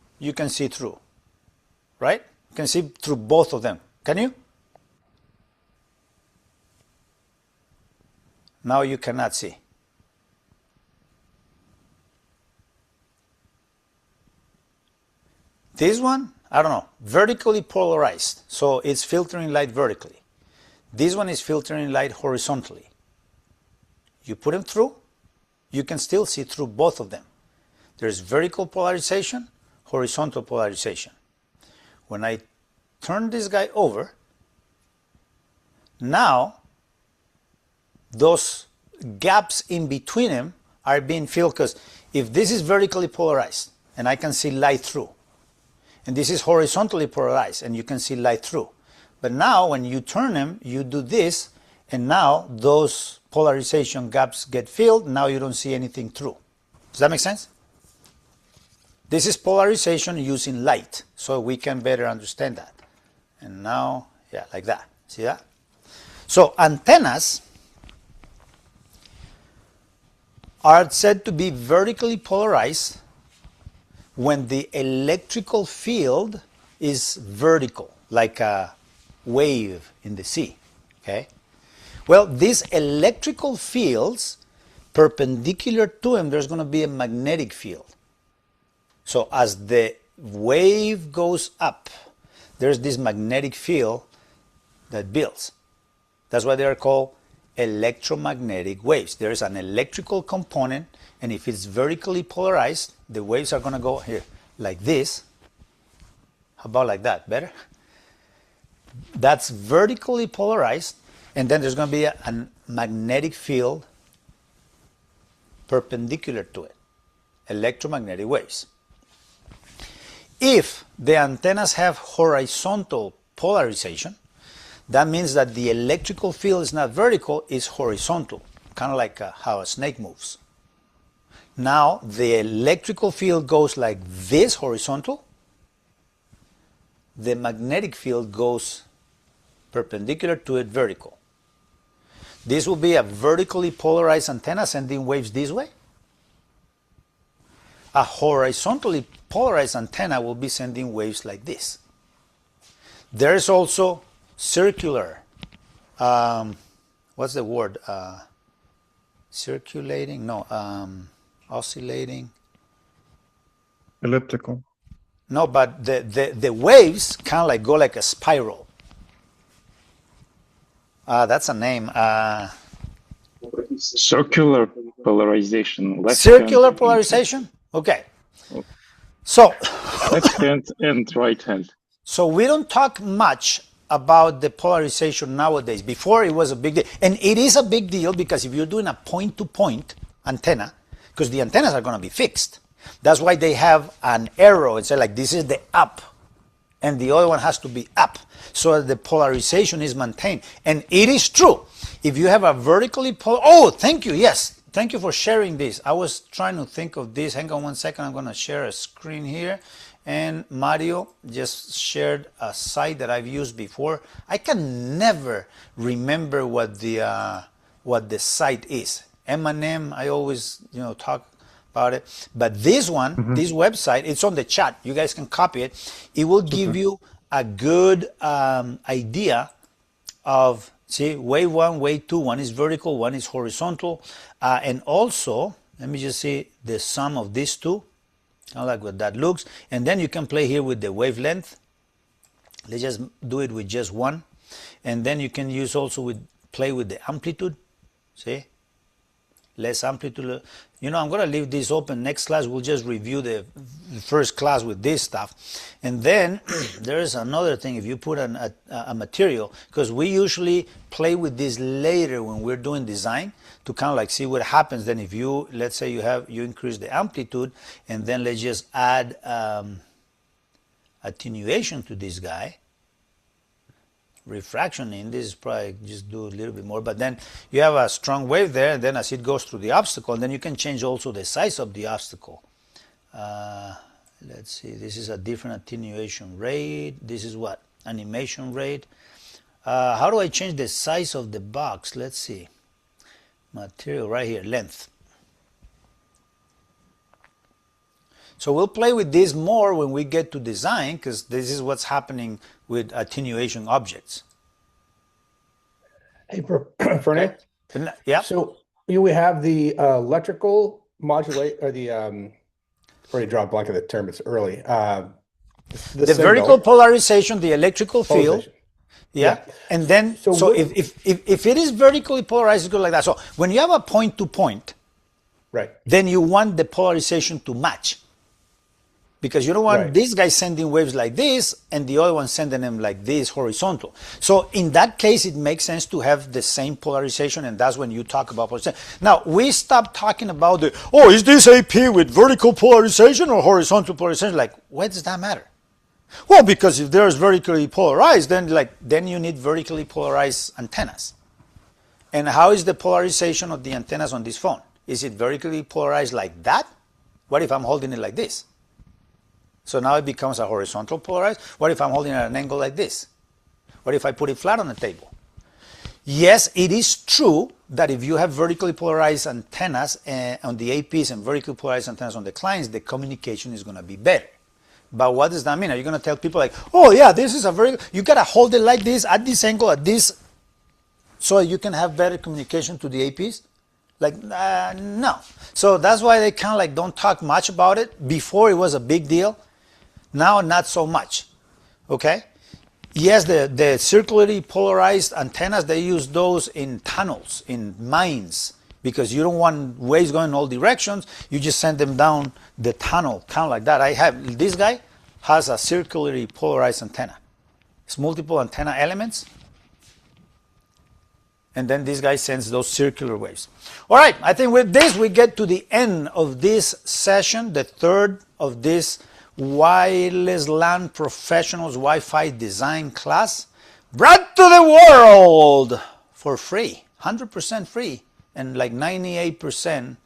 right? You can see through both of them. Can you? Now you cannot see. This one, I don't know, vertically polarized, so it's filtering light vertically. This one is filtering light horizontally. You put them through, you can still see through both of them. There's vertical polarization, horizontal polarization. When I turn this guy over, now those gaps in between them are being filled, because if this is vertically polarized and I can see light through, and this is horizontally polarized and you can see light through, but now when you turn them, you do this, and now those polarization gaps get filled. Now you don't see anything through. Does that make sense? This is polarization using light, so we can better understand that. And now, yeah, like that. See that? So antennas are said to be vertically polarized when the electrical field is vertical, like a wave in the sea. Okay? Well, these electrical fields, perpendicular to them, there's going to be a magnetic field. So as the wave goes up, there's this magnetic field that builds. That's why they are called electromagnetic waves. There is an electrical component, and if it's vertically polarized, the waves are going to go here like this. How about like that? Better? That's vertically polarized, and then there's going to be a magnetic field perpendicular to it. Electromagnetic waves. If the antennas have horizontal polarization, that means that the electrical field is not vertical, it's horizontal, kind of like how a snake moves. Now the electrical field goes like this, horizontal. The magnetic field goes perpendicular to it, vertical. This will be a vertically polarized antenna sending waves this way. A horizontally polarized antenna will be sending waves like this. There's also circular, what's the word? Circulating? No, oscillating. Elliptical. No, but the waves kind of like go like a spiral. That's a name. Circular polarization. Left Circular hand polarization? Okay. So left hand and right hand. So we don't talk much about the polarization nowadays. Before it was a big deal. And it is a big deal because if you're doing a point-to-point antenna, because the antennas are going to be fixed. That's why they have an arrow and say like this is the up and the other one has to be up so that the polarization is maintained. And it is true. If you have a vertically oh, thank you. Yes. Thank you for sharing this. I was trying to think of this. Hang on one second. I'm going to share a screen here. And Mario just shared a site that I've used before. I can never remember what the site is. M&M, I always talk about it. But this one, this website, it's on the chat. You guys can copy it. It will give you a good idea of, see, wave 1, wave 2. One is vertical, one is horizontal. And also, let me just see the sum of these two. I like what that looks. And then you can play here with the wavelength. Let's just do it with just one. And then you can use also play with the amplitude. See? Less amplitude. I'm going to leave this open. Next class, we'll just review the first class with this stuff. And then there is another thing. If you put a material, because we usually play with this later when we're doing design, to kind of like see what happens then if you, let's say you increase the amplitude, and then let's just add attenuation to this guy. Refraction in this is probably just do a little bit more, but then you have a strong wave there, and then as it goes through the obstacle, and then you can change also the size of the obstacle. Let's see, this is a different attenuation rate. This is what? Animation rate. How do I change the size of the box? Let's see. Material right here, length. So we'll play with this more when we get to design, because this is what's happening with attenuation objects. Hey, Fernand? Yeah. So we have the electrical modulate, or the already draw a blank of the term. It's early. The vertical polarization, the electrical field. Yeah. Yeah. And then, so if it is vertically polarized, it goes like that. So when you have a point-to-point, right, then you want the polarization to match. Because you don't want this guy sending waves like this and the other one sending them like this horizontal. So in that case, it makes sense to have the same polarization, and that's when you talk about polarization. Now, we stopped talking about is this AP with vertical polarization or horizontal polarization? Like, why does that matter? Well, because if there's vertically polarized, then you need vertically polarized antennas. And how is the polarization of the antennas on this phone? Is it vertically polarized like that? What if I'm holding it like this? So now it becomes a horizontal polarized. What if I'm holding it at an angle like this? What if I put it flat on the table? Yes, it is true that if you have vertically polarized antennas on the APs and vertically polarized antennas on the clients, the communication is going to be better. But what does that mean? Are you going to tell people like, oh yeah, this is you got to hold it like this, at this angle, at this, so you can have better communication to the APs? Like, no. So that's why they kind of like don't talk much about it. Before it was a big deal. Now, not so much, okay? Yes, the circularly polarized antennas, they use those in tunnels, in mines, because you don't want waves going in all directions. You just send them down the tunnel, kind of like that. This guy has a circularly polarized antenna. It's multiple antenna elements. And then this guy sends those circular waves. All right, I think with this, we get to the end of this session, the third of this Wireless LAN Professionals Wi-Fi Design class, brought to the world for free, 100% free, and like 98%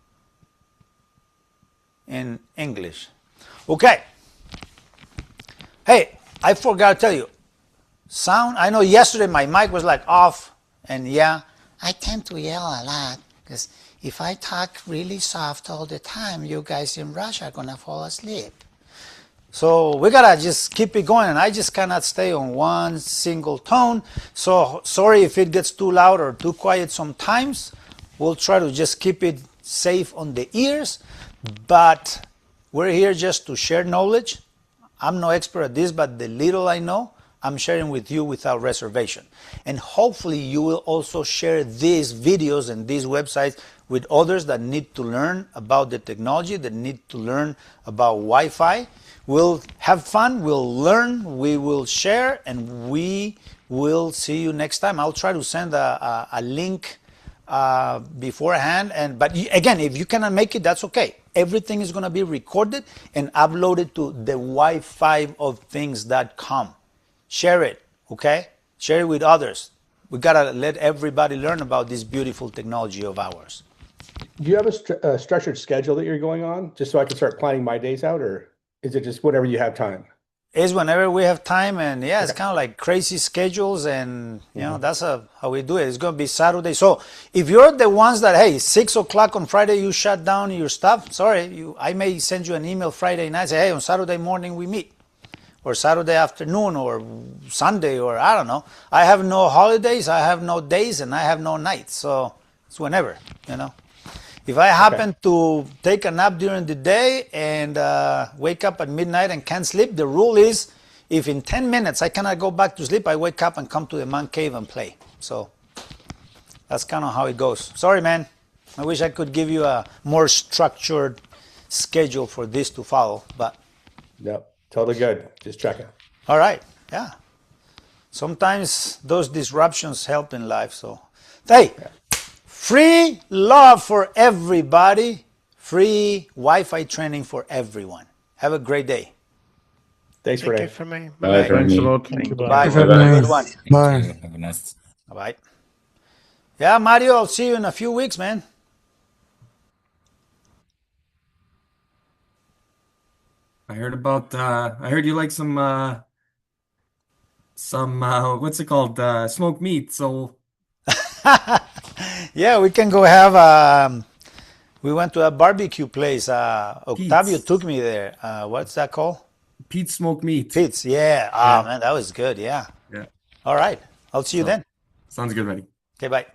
in English. Okay. Hey, I forgot to tell you, sound, I know yesterday my mic was like off, and yeah, I tend to yell a lot, because if I talk really soft all the time, you guys in Russia are going to fall asleep. So we gotta just keep it going, and I just cannot stay on one single tone. So sorry if it gets too loud or too quiet sometimes. We'll try to just keep it safe on the ears, but we're here just to share knowledge. I'm no expert at this, but the little I know, I'm sharing with you without reservation. And hopefully you will also share these videos and these websites with others that need to learn about the technology, that need to learn about Wi-Fi. We'll have fun, we'll learn, we will share, and we will see you next time. I'll try to send a link beforehand, but again, if you cannot make it, that's okay. Everything is going to be recorded and uploaded to the Wi-Fi of things.com. Share it, okay? Share it with others. We got to let everybody learn about this beautiful technology of ours. Do you have a structured schedule that you're going on, just so I can start planning my days out, or is it just whenever you have time? It's whenever we have time, and yeah, it's kind of like crazy schedules, and you know, that's how we do it. It's going to be Saturday. So if you're the ones that, hey, 6 o'clock on Friday, you shut down your stuff, sorry, I may send you an email Friday night, say, hey, on Saturday morning we meet, or Saturday afternoon, or Sunday, or I don't know. I have no holidays, I have no days, and I have no nights, so it's whenever, you know. If I happen to take a nap during the day and wake up at midnight and can't sleep, the rule is if in 10 minutes I cannot go back to sleep, I wake up and come to the man cave and play. So that's kind of how it goes. Sorry, man. I wish I could give you a more structured schedule for this to follow, but. No, totally good. Just checking. All right. Yeah. Sometimes those disruptions help in life. So, hey. Free love for everybody. Free Wi-Fi training for everyone. Have a great day. Thanks, Renee. for me. Bye, Thanks a Renee. lot. Thank you. Bye. Have Have a a nice- good one. Bye. Have a nice. Bye. Yeah, Mario, I'll see you in a few weeks, man. I heard you like some what's it called? Smoked meat. So Yeah, we can go have. We went to a barbecue place. Octavio Pete's. took me there. What's that called? Pete's smoked meat. Pete's. Yeah. Yeah. Oh man, that was good. Yeah. Yeah. All right. I'll see you then. Sounds good, buddy. Okay. Bye.